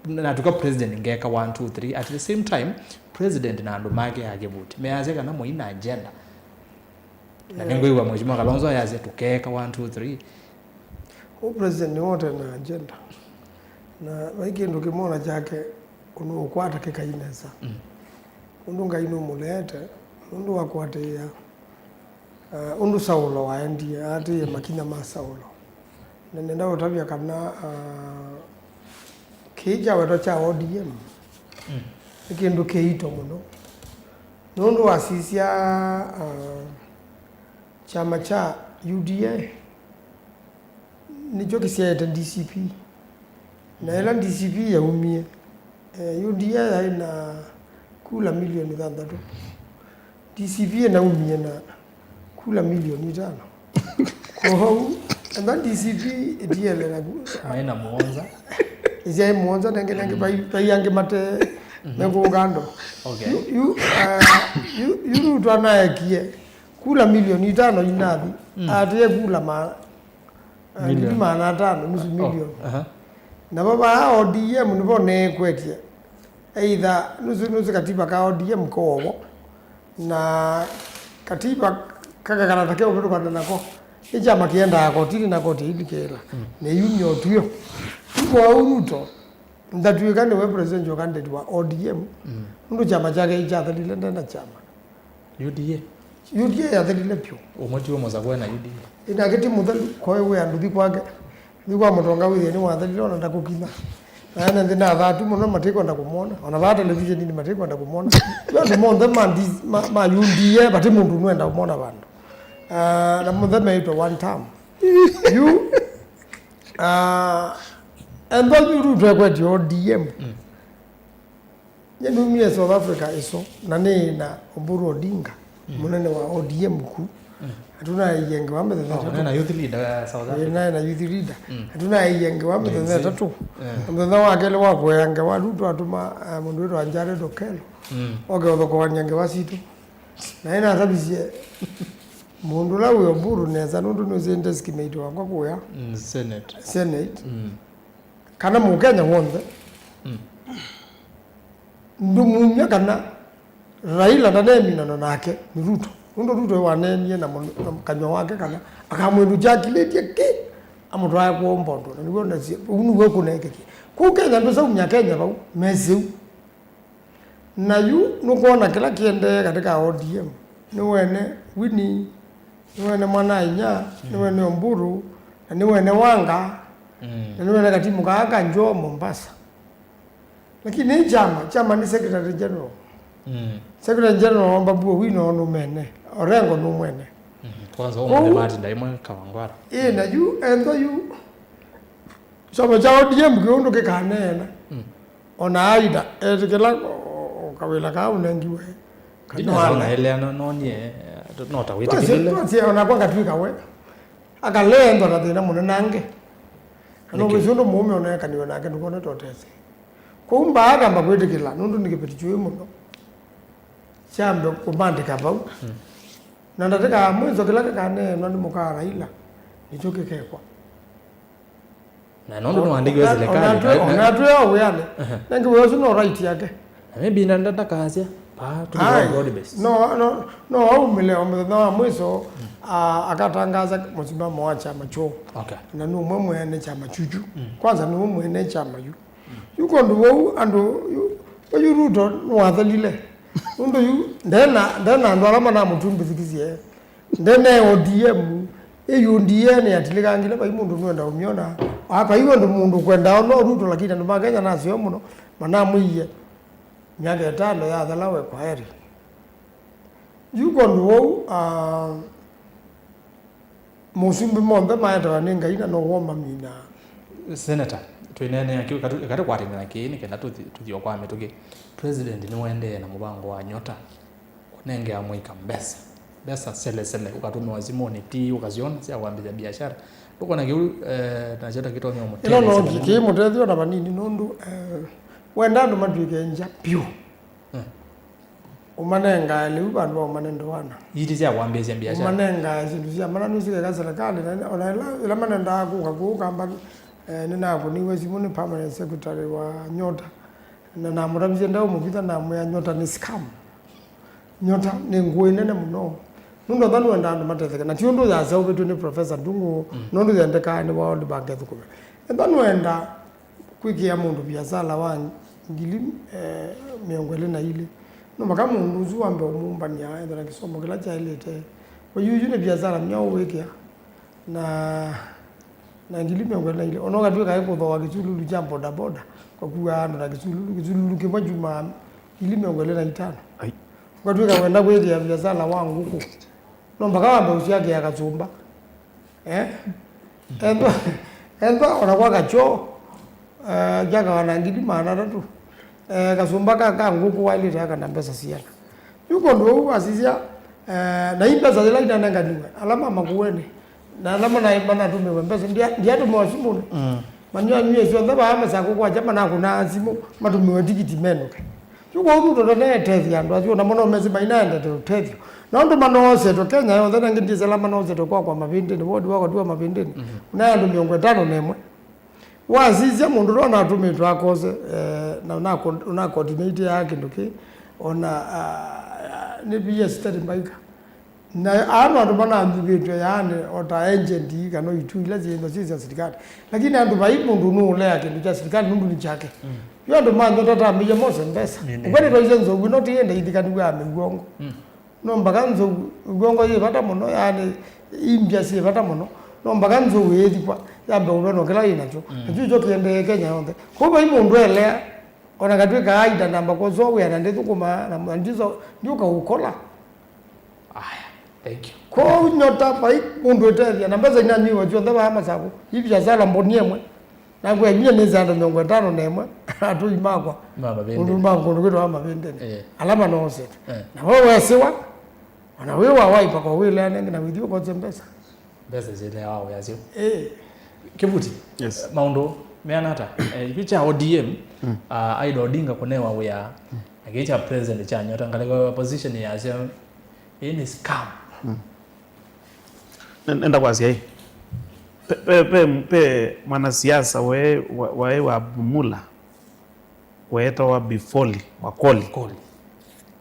S1: na tuka president ngeka 1 2 3 at the same time president na ndo make ajebuti meaze kana mo ina agenda na nengo iwa mheshimiwa Kalonzo yaze tukeka 1 2 3
S4: o president ni wote na agenda na waiki ndo kimona chake kuno kwata kikaineza undu ngaino mulete undu wakwatia undu Saulo waendi ati makinya ma Saulo nenda utavya kana kija weto cha ODM ikindu keito muno nundu wasisia chama cha UDA nicho kisieta DCP na ila DCP ya umie UDA haina kula milioni 6 DCP na umie na kula milioni 5 kwa anda DCP diele na
S1: maina muonza
S4: izai muonza nenge bai yange mate mengo gando
S1: okay
S4: you twana ekie kula milioni 5 inathi atiye kula milioni 5 nusu milioni na baba ODM nibo ne kwetie either nusu katiba ka ODM ko na katiba kaka kana takeo kutoka nako ichama kienda kotini na koti idikela ne union tuyo kwa Ruto ndatuikane we president candidate wa ODM ndo chama chake ichathalile ndena chama UDA yathalile pyo
S1: umoti womoza kwa na UDA
S4: ina kiti muthali kwa we anduthi kwake ni kwa mutonga withi ni wathalile ona ndakukina ana ndina thatu muno matiko ndakumona ona va television ni matiko ndakumona ndio monde ma UDA bati mundu nwenda kumona bandu na muthame ito one time you and then you do kwa the ODM nyendu mie South Africa iso na ni na Oburu Odinga munene wa ODM ku atuna yenge wa mbele tatu
S1: na youth leader South Africa
S4: na youth leader atuna yenge wa mbele tatu mbele wa kele wa kwenga wa Ruto atuma mundu wetu anjare dokelo oge odoko wanyenge wa situ na ina sabizie mundu la we Oburu neza nundu nozende skimate wa kwa kuya senate kana mukenya wonde ndumunya kana Raila ndanemina nake ni Ruto Ruto wanenie na kanyo wake kana akamwendu jakiletie ki amutwaya kwa mbondo niguo ndacie unu weko na ekeki ku Kenya ndo saunya Kenya bau mezeu na yu nukuona kila kiende katika ODM ni wene Winnie ni wene Mwanainya ni wene Oburu ni wene Wanga ni wene katimu kaka njoo Mombasa lakini chama ni secretary general secretary general ambapo wino no mene orengo no mwene
S1: kwanza omwe mati ndaimwe kawangwara
S4: na you and you chama cha ODM kiondo kekanena ona aida etikela kawela ka unangiwe
S1: kana na ile nonie nota witikile
S4: basi ona kwa katwika we akalendo na thina muno nange ano wizundo mume ona kaniwe nake ndukona totese kumba agamba kwetikila nundu nikipetichwe muno chambe kubandika bau na ndataka mwenzo kila kane nani mukara Raila nichoke kekwa
S1: na nondo noandike serikali
S4: na tuyo uyane nange wewe no right yake
S1: maybe nanda kasia pa to God best
S4: no au mile na mwezo akatangaza msimamo wa chama cho
S1: okay
S4: na no mwemwe ne chama chuchu kwanza no mwemwe ne chama yuko ndo ando Ruto wathalile ndo yu ndena ndo alama na mutumbi zikizie ndene ODM UDA ne atilikangile bai mundu nwenda umiona hapa hiyo ndo mundu kwenda no Ruto lakini ndo magenya nasio muno mana muiye nyanga 5 ya thalawe kwa heri yuko ndo musumbi monde maeta ninga ina no woma mina
S1: senator twinene akati kwatina kini kenda tuthio kwa mituki president ni wende na mubango wa nyota nenge amwika mbesa sele ukatume wazimoni ti ukaziona sia kuambia biashara uko na giu na jeta kitonyo mutele
S4: ilo no ki mutethio na banini nundu wenda ndo matwike nja pio umanenga liu bandu ba manendo wana
S1: yiti sia kuambia sia biashara
S4: umanenga zindu sia mana nusike ka serikali na ila manenda kuka amba nina kuniwe simuni permanent secretary wa Nyota na muramzie ndao mukita na mu ya Nyota ni scam Nyota ni nguo nene muno nundo thanu wenda andu matetheka na tiondo ya zao betu ni professor ndungu nondo yendeka ni wa bank thukube thanu wenda kwikia mundu biashara wa ngili miongole na ile no makamu mundu ambe umumba ni aya ndana kisomo kila cha ile te kwa yuyu ne biashara mnyao wekia na ngili miongole na ile onoga tuwe kai kuthoa kichululu cha boda boda kwa kuwa ando na kichululu kimwa juma ngili miongole na itano kwa tuwe kwenda kwekia biashara wangu huko no mpaka wambe usiake ya kachumba endo onakuwa kacho jaga wanangidi maana tatu kasumba kaka nguku wali taka na pesa siana yuko ndo asisia na hii pesa zile inanga niwe alama makuweni na alama na imana tumewe pesa ndia tumewasimu manyo nywe sio ndaba ama za kwa jama na kuna azimu matumewe tikiti meno yuko huko ndo na tethi ando asio na mono mezi baina ndo tethi na ndo manose to Kenya yo ndana ngindi salama manose to kwa mavindi ni wodi wako tu mavindi na ndo miongo 5 nemwe wazizia mundu rona atumitwa akoze na una coordinate yake ndoki ona ni biye study maika na ano bana ambibitwe yani ota agent kana itu ile zinzo sisi serikali lakini andu bai mundu no le yake ndio serikali mundu ni chake yo ndo manzo tata mije mose mbesa ubani kwa zenzo we not yenda idikani wa migongo no mbaganzo ugongo yibata muno yani imbya si bata muno no mbaganzo wethi kwa yambe ubeno kila inacho njujo kiende Kenya yonde kuba imundu elea ona katwika aida namba ko zo we na ndithukuma na ndizo nduka ukola
S1: aya thank you
S4: ko Nyota pai mundu eteria namba za nyani wa jonda ba amasaku hivi ya sala mboniemwe na kwa nyine nizando miongo 5 nemwe atu imakwa
S1: mama bende
S4: mundu mbango ndo ama bende alama no set na wewe siwa ana wewe waipa kwa wewe lane na video kwa zembesa
S1: besa zile hao yazio Kibuti
S2: yes
S1: maundo meanata ipicha ODM Aida Odinga kunewa wea agicha president cha Nyota ngale position ya azia ini scam
S2: nenda kwa sia pe mwanasiasa we wa Bumula weeta wa Bifoli wa Koli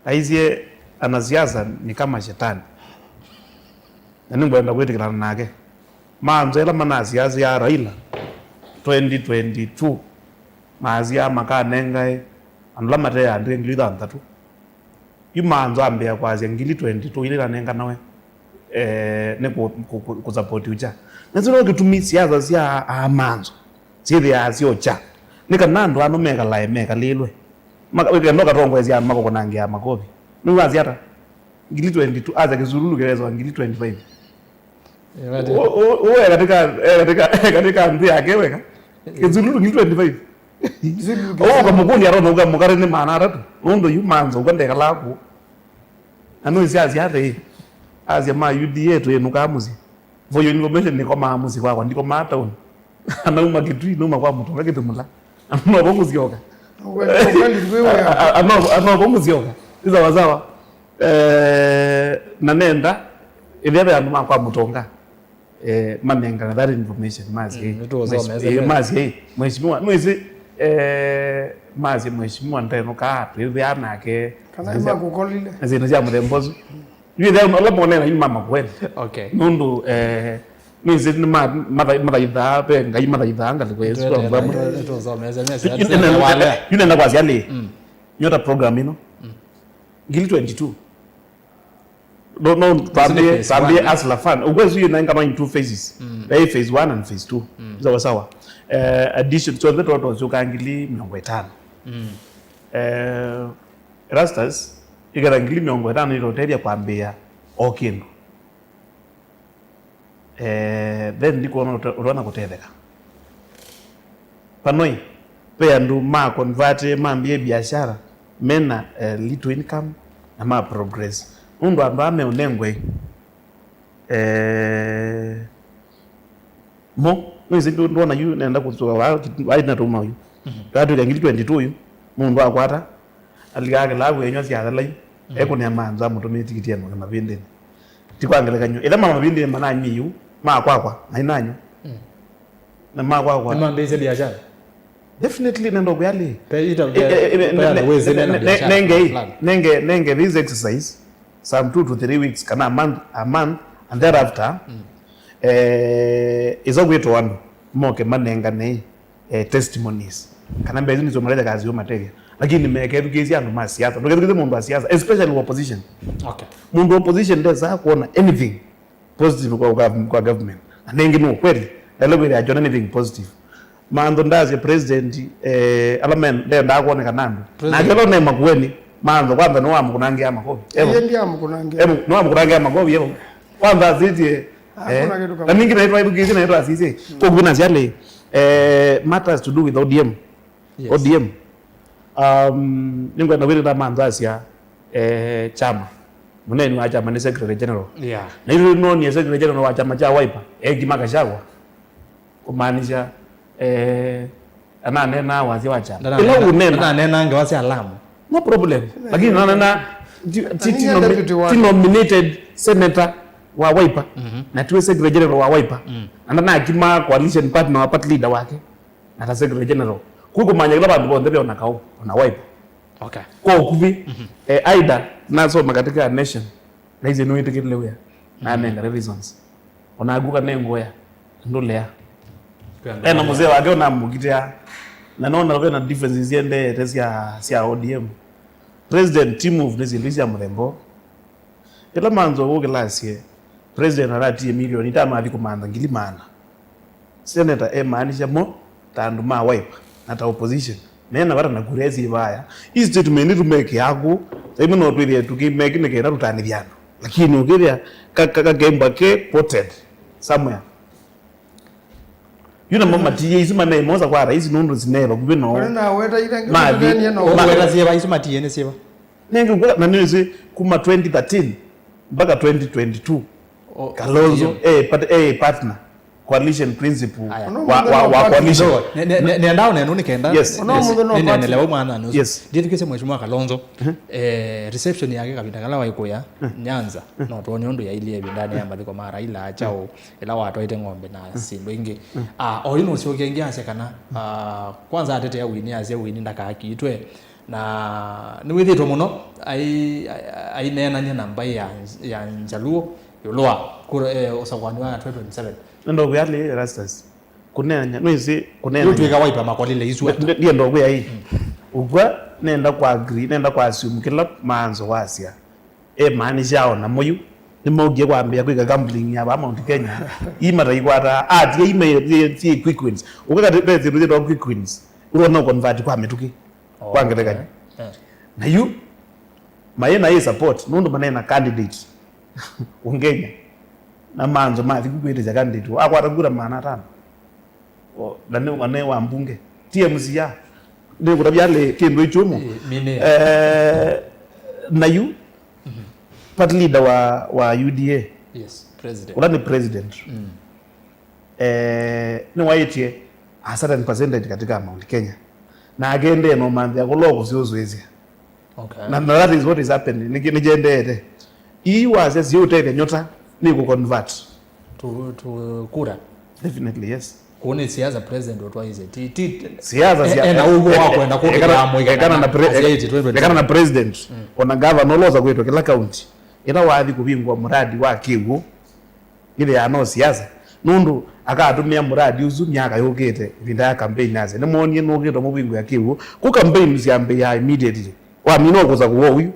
S2: aizie anasiasa ni kama shetani nani ngwenda kwetikana nake manzela manasiasa ya Raila 2022 mazia makanenga anula mate ya ndre ngili dantatu imanzo ambia kwazi ngili 22 ile kanenga nawe ne ku support uja nazino kitumi siasa sia amanzo sithi ya sio cha nika nando ano mega la mega lilwe maka no katongo sia mako konangia makobi nuwazi hata ngili 22 aza kizululu kelezwa ngili 25 uwe katika mbi yake weka kizululu ngili 25 kama mukuni arono uga mukare ni manara tu ndo yumanzo kwendeka lako ano siasa hata azia ma UDA to yenuka amuzi voyo information ni koma amuzi kwa ndiko mata un anauma kitui numa kwa mtu ngake tumula ano bongo zioka ano bongo zioka iza wazawa nanenda ile ya numa kwa mtonga mamenga that information mazi mazi mheshimiwa mwezi mazi mheshimiwa ndeno ka ile ana ke
S4: kana kukolile
S2: azina ya mrembozo yule ndio unalopona ni mama kweli
S1: okay
S2: nundu mizi ni mada idha pe ngai mada idha anga likwezo yule na kwazi ali Nyota program ino ngili 22 no tambie asla fan ugwezo yuna ngama in two phases phase 1 and phase 2 sawa addition so the total zukangili 5 Rastas igara ngili 5 ilo teria kwambia okino then ndiko unaona kutetheka panoi pe andu ma convert mambie biashara mena little income na ma progress undu amba ameonengwe mo mwezi ndona yu nenda kuzoa wa ina tuma yu kadu ya ngili 22 yu mundu akwata aligage lagu yenyo sia dalai eko ne manza mutume tikiti eno kana bindeni tikwangele kanyo ila mama bindeni mananyi yu ma kwakwa ainanyo na ma kwakwa
S5: Mama mbeze biashara.
S2: definitely nendo byali nenge this exercise some 2 to 3 weeks kana a month and thereafter is a way to one moke manenga ne testimonies kana mbezi nizo maleja kazi yo materia lakini nimeke kezi yangu ma siasa ndio kezi mundu wa siasa especially opposition.
S5: Okay,
S2: Mundu opposition ndio za kuona anything positive kwa government anengi no kweli elobere ajona anything positive mando ndazi president alamen ndio ndakuone kanando na jelo ne makueni mando kwanza no amukunange amakobi
S4: Yeye ndiye amukunange.
S2: no amukunange amakobi yebo kwanza ziti na mingi na itwa education na itwa sisi kwa kuna zile matters to do with ODM.
S5: Yes.
S2: ODM ningo na wili mando asia chama muneni wa chama ni secretary general
S5: yeah,
S2: na hilo no ni secretary general wa chama cha Wiper Gimagachagua kumaanisha ananena wazi wa chama ila unena
S5: nena ngewasi alamu
S2: no problem lakini nana nominated senator wa Wiper na tuwe secretary general wa Wiper na akima coalition partner wa party leader wake na secretary general kuko manya kila bantu bonde byo nakao na Wiper.
S5: okay,
S2: Kwa kuvi aida naso makatika nation na hizo nuite kilewea na amenga reasons onaguka nengoya ndolea na mzee wake na mugitea na naona na differences ziende tesia sia ODM president team of nezi mrembo ila manzo woke lasie president arati milioni 5 ali kumanda ngilimana senator maanisha mo tandu ma Wiper na opposition nena bara na kurezi baya hii statement to make yako sasa no twile tukimake ne kera rutani byano lakini ukiria kaka gemba ke potted somewhere yuna mama tiye isima na moza kwa rais nundu zinelo kubino
S4: Wena weta itangi
S2: Madi.
S4: ndani no.
S5: wera sieba isuma tiene sieba
S2: nengi kwa na nini kuma 2013 mpaka 2022 Kalonzo partner coalition principle
S5: Aya.
S2: wa coalition
S5: nenda nenu nikenda
S2: Yes.
S5: nelewa mwana nusu
S2: Yes.
S5: ndiye tukise mheshimiwa Kalonzo reception yake kabinda kala waikuya Nyanza no to nyondo ya ile bindani ya mathiko mara ila achao ila watu ite ng'ombe na simbo ingi oyino sio kengi ase kana kwanza atete ya wini ase wini ndakakitwe na niwithitwo muno ai nena ni namba ya Njaluo yolwa usakwani wa 2027
S2: ndo byali rastas kunenya noizi kunenya
S5: yotwika Wiper makolile isu
S2: ndiye ndo kuya hii ugwa nenda kwa agree nenda kwa assume kila manzo wasia maanisha na moyu ni mogie kwambia kwika gambling ya Mount Kenya imara ikwata ati ime quick wins ukaka bezi ndo quick wins urona convert kwa metuki kwangerekanya na you mayena hii support nundu manena candidate ungenya na manzo mathi kukweteza candidate akwatagura mana tano dane wane wa mbunge TMC ya ni kutabyale kindu ichumu
S5: mine
S2: na you party leader wa UDA
S5: yes president
S2: ula ni president ni waitie a certain percentage katika Mount Kenya na agende no mandya kuloko siozwezi
S5: okay
S2: na that is what is happening nijendete hii wase sioteke nyota ni ku convert
S5: to kura
S2: definitely yes
S5: kuone siasa president watu hizo
S2: siasa
S5: na ugo wako kwenda kutoka moika
S2: kana na president ona governor loza kwetu kila county ila wathi kubingwa muradi wa kigu ile ya no siasa nundu akatumia muradi uzu myaka yokete vinda ya campaign naze nemonie no kito mubingu ya kigu ku campaign siambe ya immediately wa mino kuza kuwo huyu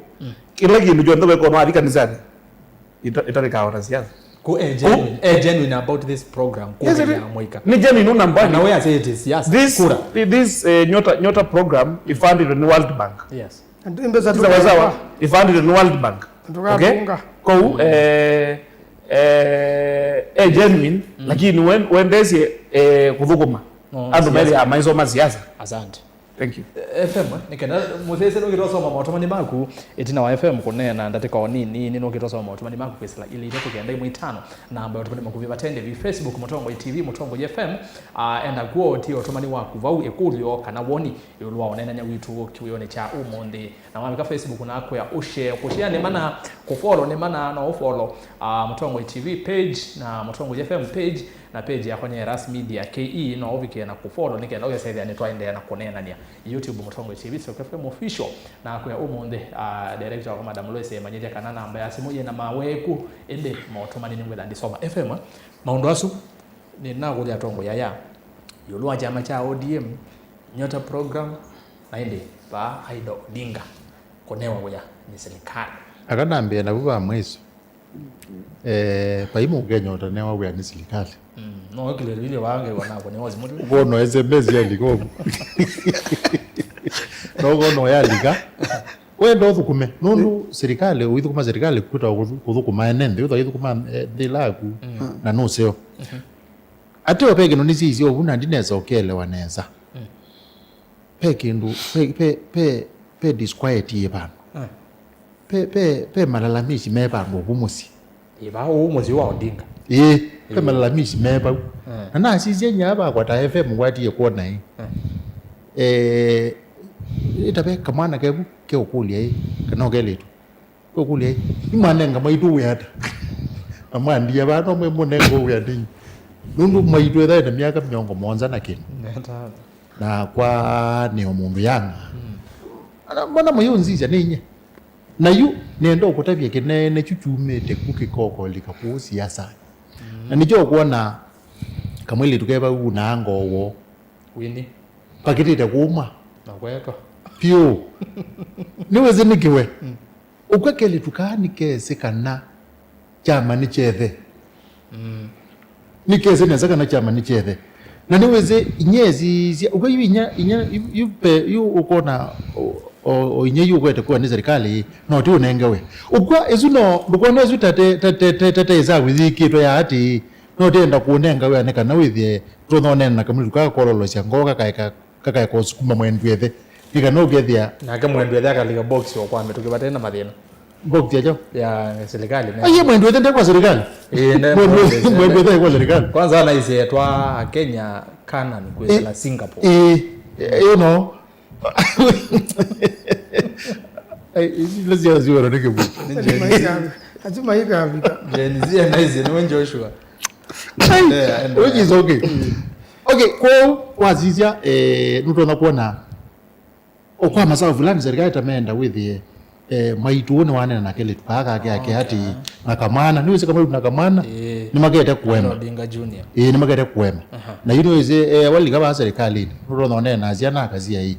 S2: kila kindu jonto beko no adika nizani itarika ora siasa
S5: ku genuine about this program ku
S2: Yes,
S5: ya moika
S2: ni jeni nuna mbani
S5: na wewe say it is yes kura
S2: this nyota program is funded in World Bank
S4: Yes. Mbeza
S2: sawa is funded in World Bank okay
S4: tukatunga.
S2: ko genuine lakini when there's kuthukuma
S5: No,
S2: andu
S5: siasa.
S2: meli amaizo ma siasa
S5: asante
S2: Thank you.
S5: FM nikenda muthese no girosoma maotomani maku itina wa FM kunena ndateka onini no girosoma maotomani maku kwesela ile itetu kenda 5 namba otomani maku vivatende vi Facebook Mutongo TV Mutongo FM enda guo ti otomani waku vau ekulio kana woni yulwa onena nya witu kiwone cha umonde na wamika Facebook na akwa ushare kushare ne mana ku follow ne mana no follow Mutongo TV page na Mutongo FM page na page ya kwenye Ras Media KE no ovike na kufollow nikenda ogesaidia ni twaende na kunena nia YouTube Mutongo TV FM official na kwa umonde director wa Madam Loise Manyete kanana ambaye asimoje na maweku ende maotomani ni ngwela ndisoma FM maondo asu ni nago ya tongo yaya yolwa chama cha ODM nyota program na ende ba Aido Odinga konewa ngoja ni serikali
S3: akanambia na buba mweso paimu ugenyota ne wa ni serikali
S5: no kile vile wange wanako ni wazi mutu
S3: gono SMS yaliko no yalika wendo thukume nundu serikali uithukuma serikali kuta kuthukuma enende uithukuma ndilaku na no seo ate opege no nisi obuna ndineza okele waneza pekindu pe disquiet yebana pe malalamishi meba ngobumusi
S5: iba umuzi wa Odinga
S3: pe malalamishi meba na sisi nyaba kwa ta FM ngwati yekona itabe kamana kebu ke okulia kana ogeletu okulia imane ngamaitu uyata amandi abantu mwemonengo uyadini nundu maitu eda miaka myongo monza na kinu na kwa ni omundu yanga mbona muyunziza ninye na yu nendo okutabye kinene chuchumete kukikoko likapu siasa na nijo kuona kamwili tukeba una ngowo
S5: wini
S3: pakitite kuma
S5: na kweto
S3: pio niweze nikiwe ukwekele tukani kese kana chama ni chethe nikeze neza kana chama ni chethe na niweze inyezi uko inya yu ukona o inye yu kwete kwa ni serikali no ti unengewe ukwa ezuno ndukona ezu tate za wizikito ya ati no tenda kuonenga we aneka na withie tonone na kamuli ka kololo cia ngoga kaka ko sukuma mwendu ethe nika no gethia
S5: na kama mwendu ethe akaliga box wa kwambe tukibate na mathina
S3: box
S5: ya serikali na
S3: aye mwendu ethe kwa serikali mwendu ethe kwa serikali
S5: kwanza anaise twa Kenya Canaan kwa Singapore
S3: you know let's just do it again
S4: Azuma higa vika.
S5: Jenizia naize no Joshua.
S3: Which is okay. Okay, kwa wazizia nutona kuona okwa masawa fulani serikali tameenda with maituone wane na kile tukaka yake hati nakamana niweze kama nakamana ni magete kuwema
S5: Odinga Junior
S3: ni magete kuwema na yino ize wali kama serikali nutona na ziana kazi hii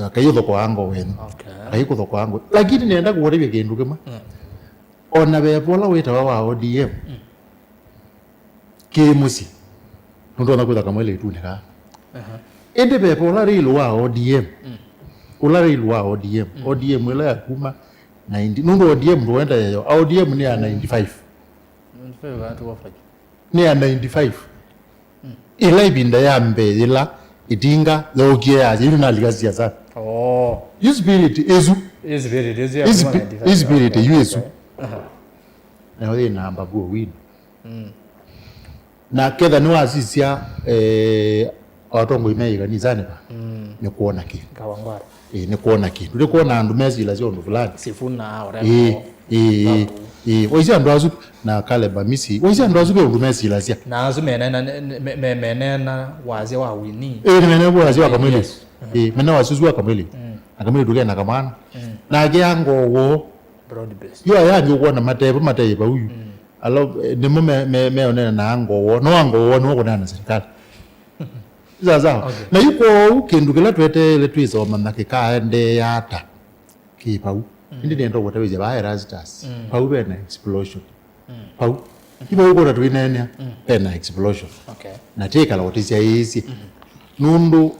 S3: wakayotho kwa ango wenu kayiko kwa ango lakini nienda kuwaribe kindu kema ona bepola weta wa ODM kimusi ndo na kamwele itunika ende bepola rilo wa ODM ulare ilwa ODM ODM ile yakuma 90 ndo ODM ndo enda yo ODM ni ya 95
S5: watu wafaji
S3: ni ya 95 ile ibinda ya mbe ila idinga logie ya yinu na ligazia za you spirit ezu
S5: is
S3: spirit you ezu na wale namba go win na kedha ni wazisia watongo imeiga ni zane ba ni kuona ki
S5: kawangwara
S3: ni kuona ki ndi kuona andu mezi la zio ndo fulani
S5: sifuna oremo
S3: oisi andu azu na Kaleba misi oisi andu azu be ndo mezi la zia
S5: na azu menena wazi wa wini
S3: ni menena wazi wa kamwili menena wazi wa kamwili akamwili duke na kamana na giango wo
S5: broad base
S3: yo yangi kuona mateba huyu alo ndimo meonena na ango no kuna na serikali zaza na yuko ukindukela twete letwizo manake kaende yata kipau ndi nendo wotawije ba Erastus pau bena explosion pau kibo uko twinenya bena explosion na teka la wotisia hizi nundu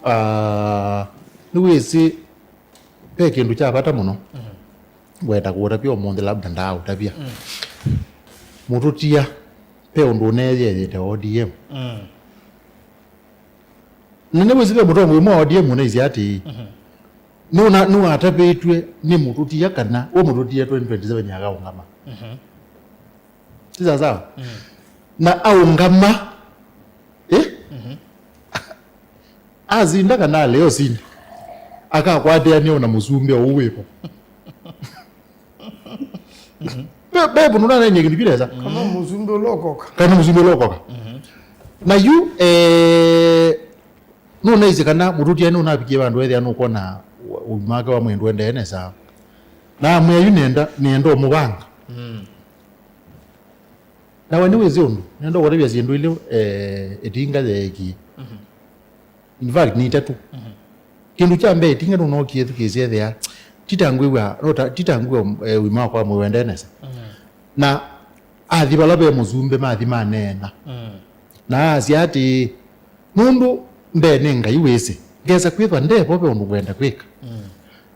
S3: niwisi peke ndu cha pata muno weta kuota pio monde labda ndao tabia mututia pe undu neye yete ODM nene wezile mutongo mwa ODM na izi ati nuna atapetwe ni mututia kana wo mututia 2027 nyaga ungama siza sawa na aungama azinda kana leo sini akakwate ani ona musumbe owepo bebo nuna na nyingi bireza
S4: Kama muzumbe ulokoka.
S3: na yu nuna izi kana mututia nuna apikie bandu ethi anu kona umaka wa mwendo endene sawa na mwe yu nenda omubanga na wani wezi undu nenda warebya zindu ile etinga zeki in fact ni tatu kindu cha mbe etinga no kiethu kizia thea titangwe wima kwa mwendo endene na athi balabe muzumbe mathi manena na asiati mundu ndene ngai wese ngeza kwithwa ndepo pe undu gwenda kwika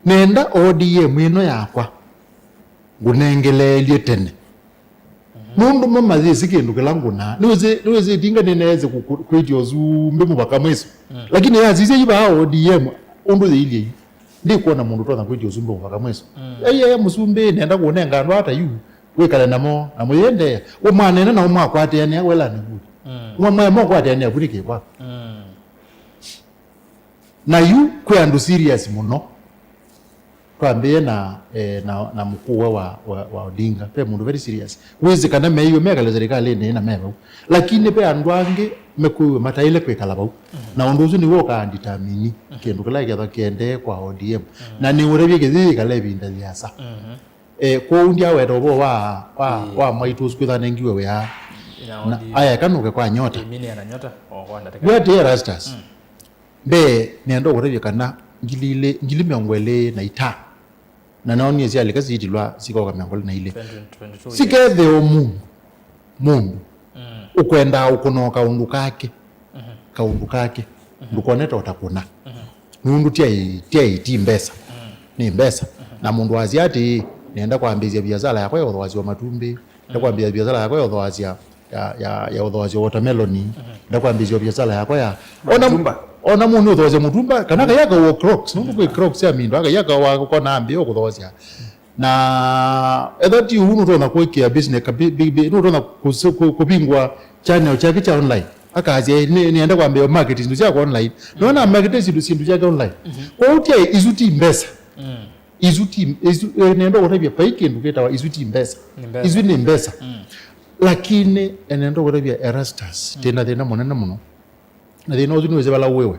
S3: nenda ODM ino yakwa ngunengelelie tene mundu mamazi kindu kilanguna niweze tinga neneze kwitio zumbe mubaka mweso lakini yazize yiba ODM undu zilie ndi kuona mundu tona kwitio zumbe mubaka mweso ya musumbe nenda kuonenga ndo hata yu wekala namo amuyende umwana na umwakwa ate yani wela ni budi umwana kwa ate yani abulike kwa na yu kwa andu serious muno twambie na mkuu wa Odinga pe mundu very serious wezi kana meyo mega serikali ne na meba lakini pe andu ange mekuwe mataile kwekala bau na unduzu ni woka anditamini kindu kala ya kende kwa ODM na ni urebye kizi kala binda liasa ko undia wedo bo wa maitu skwitha nengiwe we aya kanuke kwa nyota
S5: mini ana nyota wanda
S3: wete Erastus be nendo urebye kana ngili miongwele na ita na naoni ezi alikazi itilwa siko kwa miongwele na ile sikethe mundu ukwenda ukonoka undu kake kaundu kake ndukoneta utakuna mundu tia iti mbesa ni mbesa na mundu waziati nienda kuambizia biashara yako ya udhowazi wa matumbi nenda kuambizia biashara yako ya udhowazi ya udhowazi wa watermelon nenda kuambizia biashara yako ya ona mundu udhowazi mutumba kanaka yaka wa crocs nundu kwa crocs ya mindu aka yaka wa kona ambi yo kudhowazi na edati unu tona kuwekea business unu tona kupingwa channel chake cha online akazi nienda kuambia marketing ndio chako online naona marketing sindu chake online kwa utia izuti mbesa izuti nendo kurebya paiki nduketa wa izuti mbesa izuti mbesa lakini nendo kurebya Erastus tena monena muno na thina uzu niweze bala wewe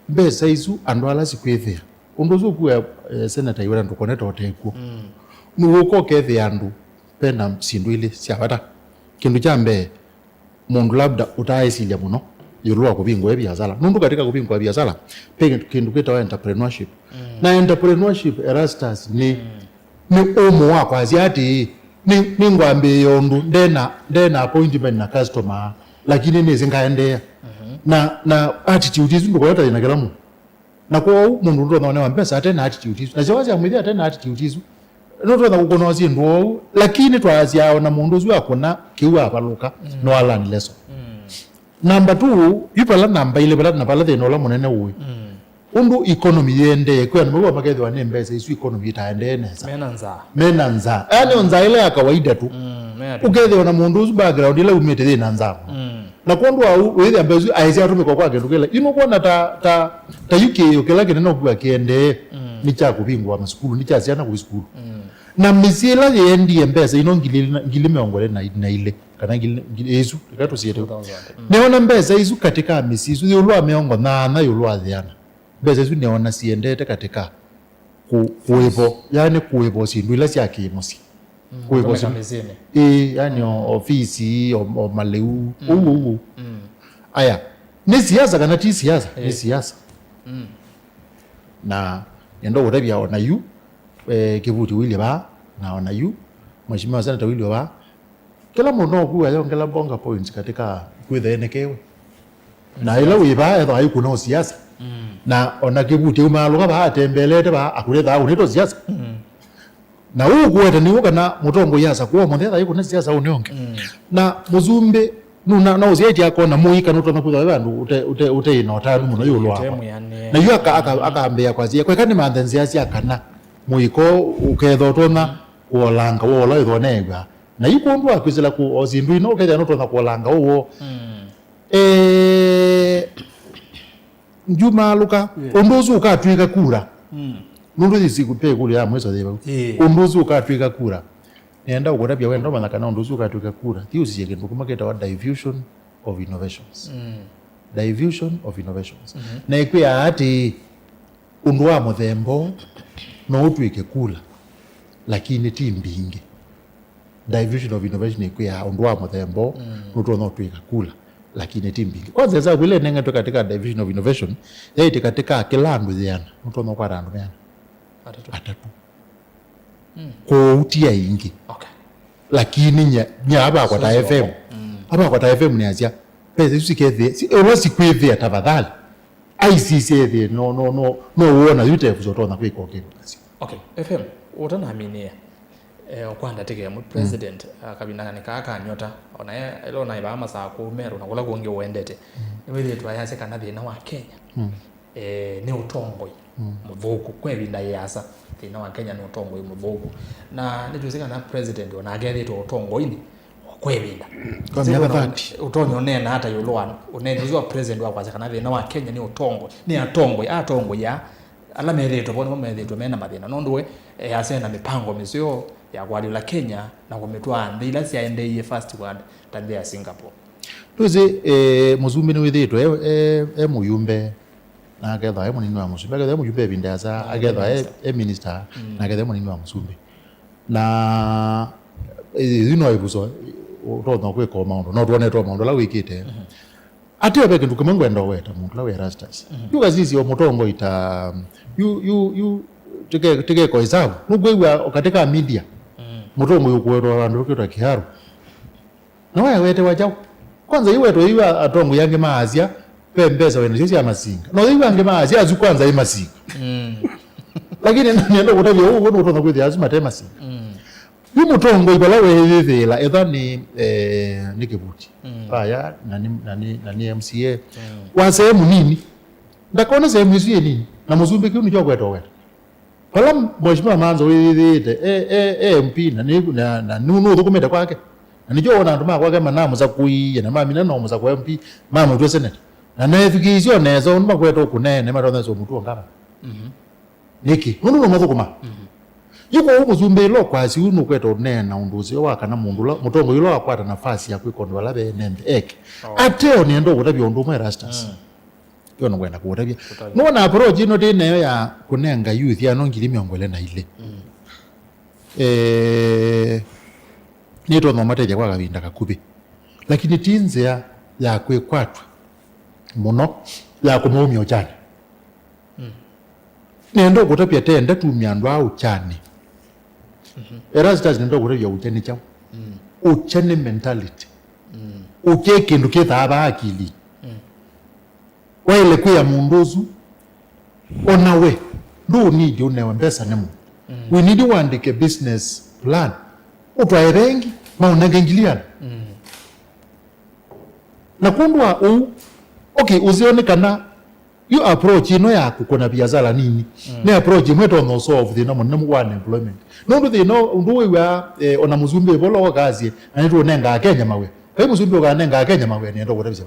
S3: mbesa izu andu ala sikwethia undozo kuya senator yura ndukoneta otekuo nuko kethe andu pena sindu ile siabata kindu chambe mundu labda utaisilia muno yulwa kubingwa biashara nundu katika kubingwa biashara pe kindu kita entrepreneurship na entrepreneurship Erastus ni omo wako aziati ni ngwambe yondu ndena appointment na customer lakini ni zingaendea na attitude izu ndukoleta ina kalamu na kwa mundu ndo naona mpesa atena attitude izu na jawazi amwidi atena attitude izu noto na kukono zindu lakini twazia na mundu zwa akona kiwa abaluka no alan leso number 2 yupala namba ile bala na bala de no la munene uwe undu economy yende kwa nimo makedhi wa nembeza isu economy itaende neza menanza yani onza ile ya kawaida tu ukedhi na mundu zu background ile umete de nanza na kondu au wewe ambazo aizi atumika kwa kendukela ino kuona ta UK yokela kineno kwa kiende ni cha kupingwa masukulu ni cha siana ku school na misila yendi mbesa ino ngili meongole na ile kana ngili Yesu kato siete neona mbesa izu katika misizu yulwa meongo na yulwa dhiana mbesa izu neona siendete katika kuevo yani kuevo sindu ila sia kimusi kuevo yani ofisi o maleu aya ni siasa kana ti siasa ni siasa na ndo urebya ona yu kivuti wili ba na ona yu mheshimiwa sana tawili ba kila muno kuwa yongela bonga points katika kwithenekewe na ila wiba etho ayiku no siasa na ona kivuti umaluka ba atembelete ba akuletha unito siasa na ukweta ni ukana mutongo yasa kwa muthetha ayiku na siasa unionge na muzumbe na uzieti akona muika nutona kutha bandu ute inotanu muno yulwa na yu akaambia kwazia kwekani manthenzi acia kana muiko uketho tona kuolanga wola ithonega na ikundu akwizila ku ozindu ino uketha nutona kuolanga uwo njuma luka unduzu ukatwika kura nundu thisi kupe kule ya mweso theba unduzu ukatwika kura nenda ukotabia wenda mana kana unduzu ukatwika kura thiusi yake ndukumaketa wa diffusion of innovations diffusion of innovations na ikwia ati undu wa muthembo no utwike kula lakini ti mbingi diffusion of innovation ikwia undu wa muthembo nutu no utwika kula lakini ti mbingi kwanza za vile nenga to katika division of innovation yaiti katika kilandu yana nutu no kwa randu yana atatu ko utia ingi lakini nya aba kwa ta FM aba kwa ta FM ni azia pesa usikethe si rosi kwethe tafadhali ICC the no uona yote kuzotona kwiko
S5: FM utana aminia okwanda tege mu president kabinanga kaka nyota ona elo na ibama sa ku mero na kula kuonge uendete ibili twayase kana thina wa Kenya ni utongoi muthuku kwebinda yasa thina wa Kenya ni utongoi muthuku na nituzika na president ona agethe utongoi ni kwebinda utonyo nena hata yulwana unenezwa president wa kwaza kana thina wa Kenya ni utongoi ni atongoi ya ala mereto bona mereto mena mathina nondwe asena mipango misio ya kwali la Kenya na kumetwa ndila siaendeye first world tande ya Singapore
S3: tuzi muzumbi ni withitwe muyumbe na agetha munini wa musumbi agetha muyumbe bindaza agetha minister na agetha munini wa musumbi na ino ibuzo utono kwe ko maundu no tuone to maundu la wikite ati obeke ndukumengwenda weta muntu la we rastas yukazizi o mutongo ita you tike ko izao nugwewa katika media mutongo yukwero abandu kwetwa kiharu na wewe wete wajao kwanza iweto iwa atongo yange maazia pembeza wene sisi amasinga no iwa yange maazia azu kwanza imasinga lakini nendo kutavyo uko utono kwethi azuma tema singa mutongo ibala wehethela ethani nikibuti baya nani MCA wa sehemu nini ndakona sehemu hizi nini na muzumbi kiuni cho kweto weta pala mheshimiwa manzo withite MP na nunu thukumete kwake na nijo ona nduma kwake manamu za kuiya na mami na no za kwa MP mama twa senate na nafikizio nezo nduma kweto kunene matonza so mutu ngaba niki nunu no mathukuma yuko umuzumbi lo kwasi unu kweto nena unduzi wakana mundu la mutongo yulo akwata nafasi ya kwikondo labe nembe eke ateo niendo kutabya ndu mwe rastas yono kwenda kutabya nona approach ino nayo ya kunenga youth ya nongiri myongole na ile nito no mateja kwa kabinda kakubi lakini tinze ya kwekwatwa muno ya kumumyo cyane nendo kutabya tenda tumyandu au cyane Erastas nendo kutabya ucheni chao ucheni mentality ukeke nduketa aba akili waile kuya mundozu onawe do need unewe mbesa nemu we need to andike business plan utwaerengi maunagengiliana na kundwa okay uzionekana you approach ino ya kukona biashara nini ne approach mweto no solve the number number one employment no do they know ndo wa ona muzumbi bolo kazi anito nenga Kenya mawe kai muzumbi ukanenga Kenya mawe ni ndo kutabisa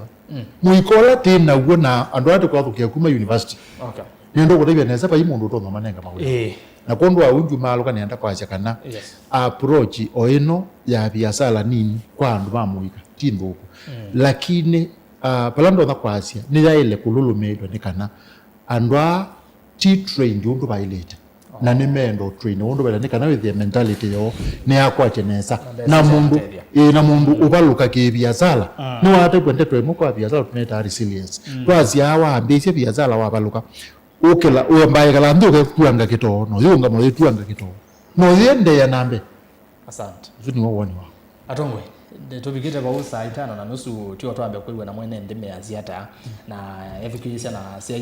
S3: muikola tena uona ando ate kwa thukia kuma university ni ndo kutabia neza pa imundu to manenga mawe na kondwa unju malo kanenda kwa kana approach oino ya biashara nini kwa andu bamuika tinduko lakini palando na kwasia ni yaile kululumedwa nikana andwa trained undu baileta na nimendo train undu bala nikana with the mentality yo ne akwache nesa na mundu ubaluka ke biashara no ate kwende twemo kwa biashara tuneta resilience twasia awa ambise biashara wabaluka ukela uyambaye kala nduke kuanga kitono yunga mo yetuanga kitono no yende ya nambe
S5: asante
S3: zuni woni wa
S5: atongwe tubikite kwa usa 5:30 tio twambe kwigwe na mwene ndime aziata na evikisa na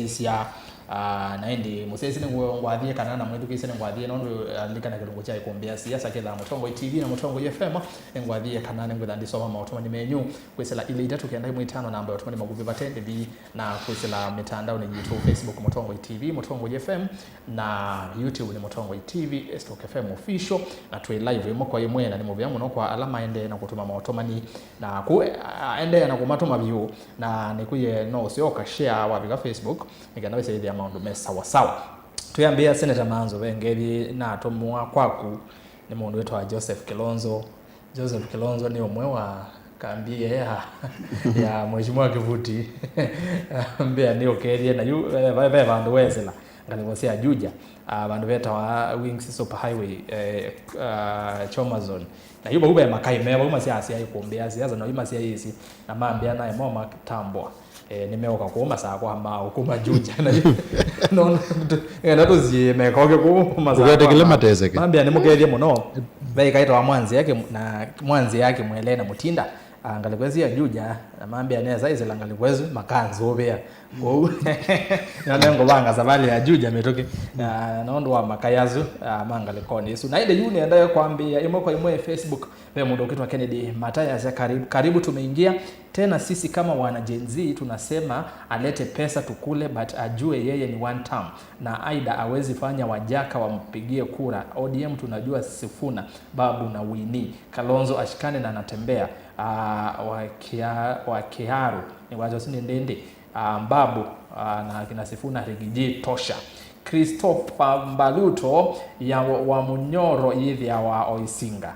S5: cia na indi musesi ni ngwathie kana na mwithu kise ni ngwathie no alikana kirungu cha ikumbia siasa kitha Mutongo TV na Mutongo FM ngwathie kana ni ngwitha ndisoma mautumani menyu kwisela ile itatu kenda 5 namba utumani maguvi batendi na kwisela mitandao ni YouTube, Facebook Mutongo TV, Mutongo FM na YouTube ni Mutongo TV, Stock FM official na twi live imo kwa imwe na ni movie yangu no kwa alama ende na kutuma mautumani na ku ende na kumatuma view na nikuye no sioka share wa Facebook nikana wese ya maundu mesa sawa tuyambia Senator Manzo wengeri na atomwa kwaku ni mundu wetu wa Joseph Kilonzo ni umwe wa kambie ya mheshimiwa Kivuti mbea ni okerie na yu vae vandu wezela ngalikosia Juja vandu veta wa Wings Super Highway Chomazon na yuba ube makai meba uma siasa ikumbia siasa na ima siasa na mambia na mama tambwa nimeoka kuuma saa kwa ma ukuma Juja na no ngenda tuzie mekoke kuuma saa
S3: ugatekele matezeke
S5: mambia nimugerie muno vai kaita wa mwanzi yake na mwanzi yake Mwelena Mutinda angalikwezi ya Juja na mambia neza hizo langalikwezi makanzo obea na nengo banga sabali ya Juja metoke naondo wa makayazu mangalikoni yesu na ile yuni endayo kwambia imo kwa imo Facebook wewe mundu kitu wa Kennedy Mathias ya karibu tumeingia tena sisi kama wana Gen Z tunasema alete pesa tukule but ajue yeye ni one term na aida awezi fanya wajaka wampigie kura ODM tunajua Sifuna Babu na Winnie Kalonzo ashikane na anatembea wa Kiharu ni wazo sini ndende Babu na kina Sifuna Rigiji tosha Christopher Mbaluto ya wa Munyoro hivi ya wa Oisinga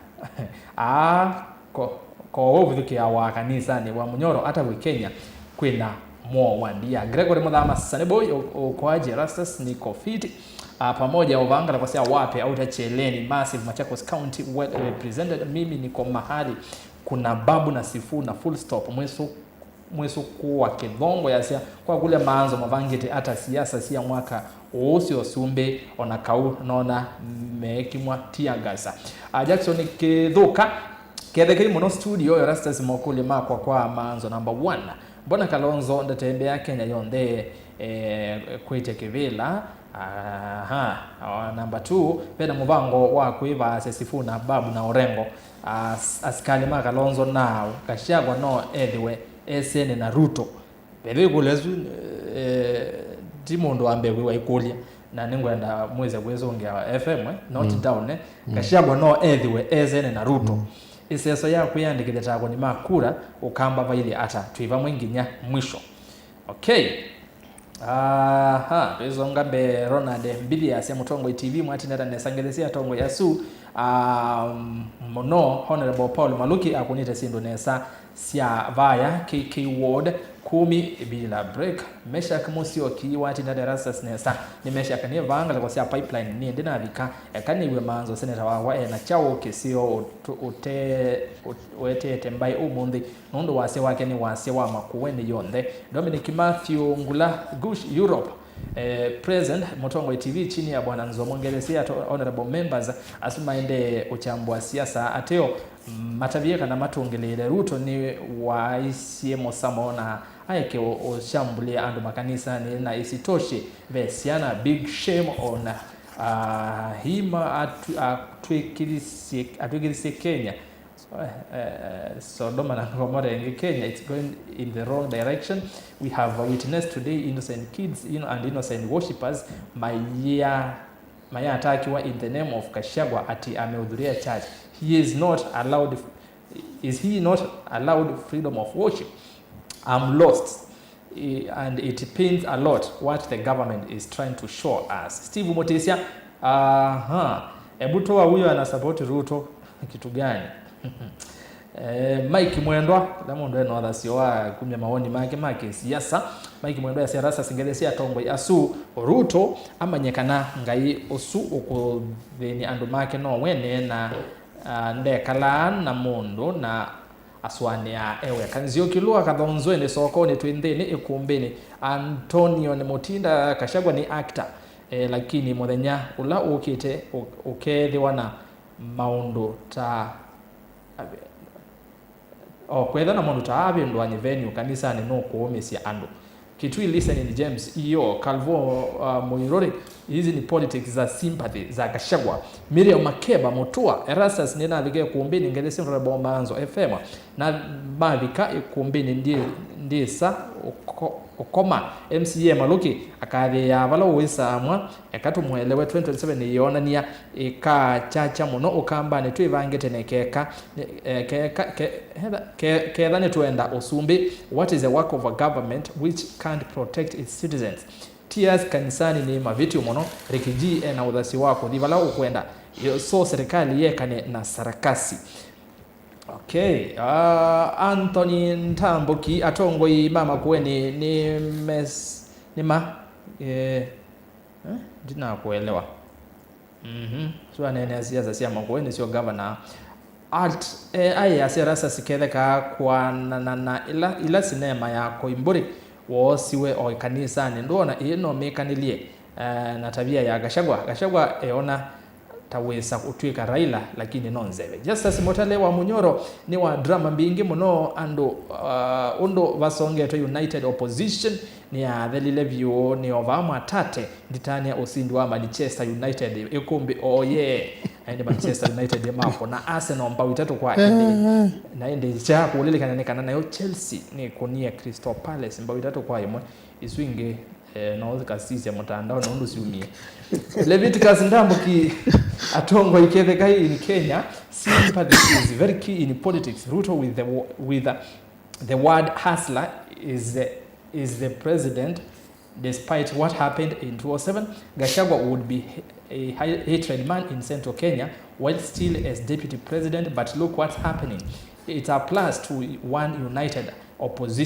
S5: kwa ovuthuki ya wa kanisa ni wa Munyoro hata wa Kenya kwina mo wandia Gregory Muthama Saneboy okwaje Rastas ni Kofiti pamoja ovanga kwa sia wapi au tacheleni Massive Machakos County well represented mimi niko mahali kuna Babu na Sifuna full stop mwesu kuwa kidhongo yasia kwa kule maanzo mavangite hata siasa sia mwaka usio sumbe onakau nona mekimwa tiagasa Jackson Kithuka kethekeri muno studio ya Rastas mokuli makwa kwa maanzo number 1 mbona Kalonzo ndatembea Kenya yonde kwite kivila number 2 pena muvango wa kuiva Sifuna Babu na Orengo askali ma Kalonzo nao Gachagua no anyway SN na Ruto bebe kulezu timondo ambe wa ikulia na ningwenda mweze kwezongea FM not down Gachagua no anyway SN na Ruto iseso ya kuyandikile tako ni makura ukamba vaili ata tuiva mwinginya mwisho okay bezonga be Ronald Mbidi ya Mutongo TV mwati neta nesangelesia tongo yasu mono Honorable Paul Maluki akunita sindo nesa sia vaya KK Ward 10 bila break Meshak Musio kiwati na Rastas nesa ni Meshak ni vanga kwa sia pipeline ni ndina vika kaniwe manzo Senator wa na chao kesio wete tembai umundi nondo wase wake ni wase wa makuweni yonde Dominic Matthew Ngula Gush Europe present Mutongo TV chini ya bwana Nzomongelesia honorable members asumaende uchambua siasa ateo matavieka na matungelele Ruto ni wa ICM samona ayeke oshambulia andu makanisa ni na isitoshe vesiana big shame on hima atwikirisi Kenya Sodoma na Gomorrah in Kenya it's going in the wrong direction. We have witnessed today innocent kids and innocent worshippers maya atakiwa in the name of Gachagua ati amehudhuria church. Is he not allowed freedom of worship? I'm lost and it pains a lot what the government is trying to show us. Steve Motisia ebuto wa huyo ana support Ruto kitu gani? Mike Mwendwa lamundo eno athasio kumya maoni make siasa Mike Mwendwa ya siasa singelesia tongo asu Ruto amanyekana ngai osu okuthini andu make no wene na ndekala na mundu na aswani ya ewe kanzio kilua kathonzo ene soko ni twindeni ikumbeni Antonio ni Mutinda Gachagua ni actor lakini muthenya ula ukite ukethiwa na maundu ta kwetha na mundu ta abindu anye venue kanisa ni no kuumisia andu Kitui listening James hiyo Calvo Muirori, hizi ni politics za sympathy za Gachagua. Miriam Makeba Mutua Erastus nina vike kumbini ngelesi Rebo Manzo FM na bavika kumbini ndiye sa ukoma MCA Maluki akari ya vala uwisa amwa ekatu mwelewe 2027 yona niya ika chacha muno ukamba ni tuivangete nekeka kedhani tuenda usumbi. What is the work of a government which can't protect its citizens? Tears kanisani ni mavitu muno rikiji na udhasi wako divala ukwenda so serikali yekane na sarakasi. Okay, Anthony Ntambuki atongoi mama kweni jina kuelewa. So anene siasa siama kweni sio governor. Aya siasa siketheka kwa na ila sinema ya Koimburi wosiwe o kanisa ni ndona ino mekanilie na tabia ya Gachagua eona taweza kutwika Raila lakini nonzebe. Justice Motale wa Munyoro ni wa drama mbingi muno ando undo vasonge to United Opposition ni ya the Levio ni ovama tate nditani ya usindi wa Manchester United ekumbi and Manchester United mapo na Arsenal mbao itatu kwa na ende cha kulele kananekana nayo Chelsea ni kunia Crystal Palace mbao itatu kwa yemo iswinge na kasisi ya mtandao na undu siumie. Leviticus Ndambuki atongo iketheka in Kenya. Sympathy is very key in politics. Ruto with the word hustler is the president. Despite what happened in 2007, Gachagua would be a hatred man in Central Kenya while still as deputy president. But look what's happening. It's a plus to one united opposition.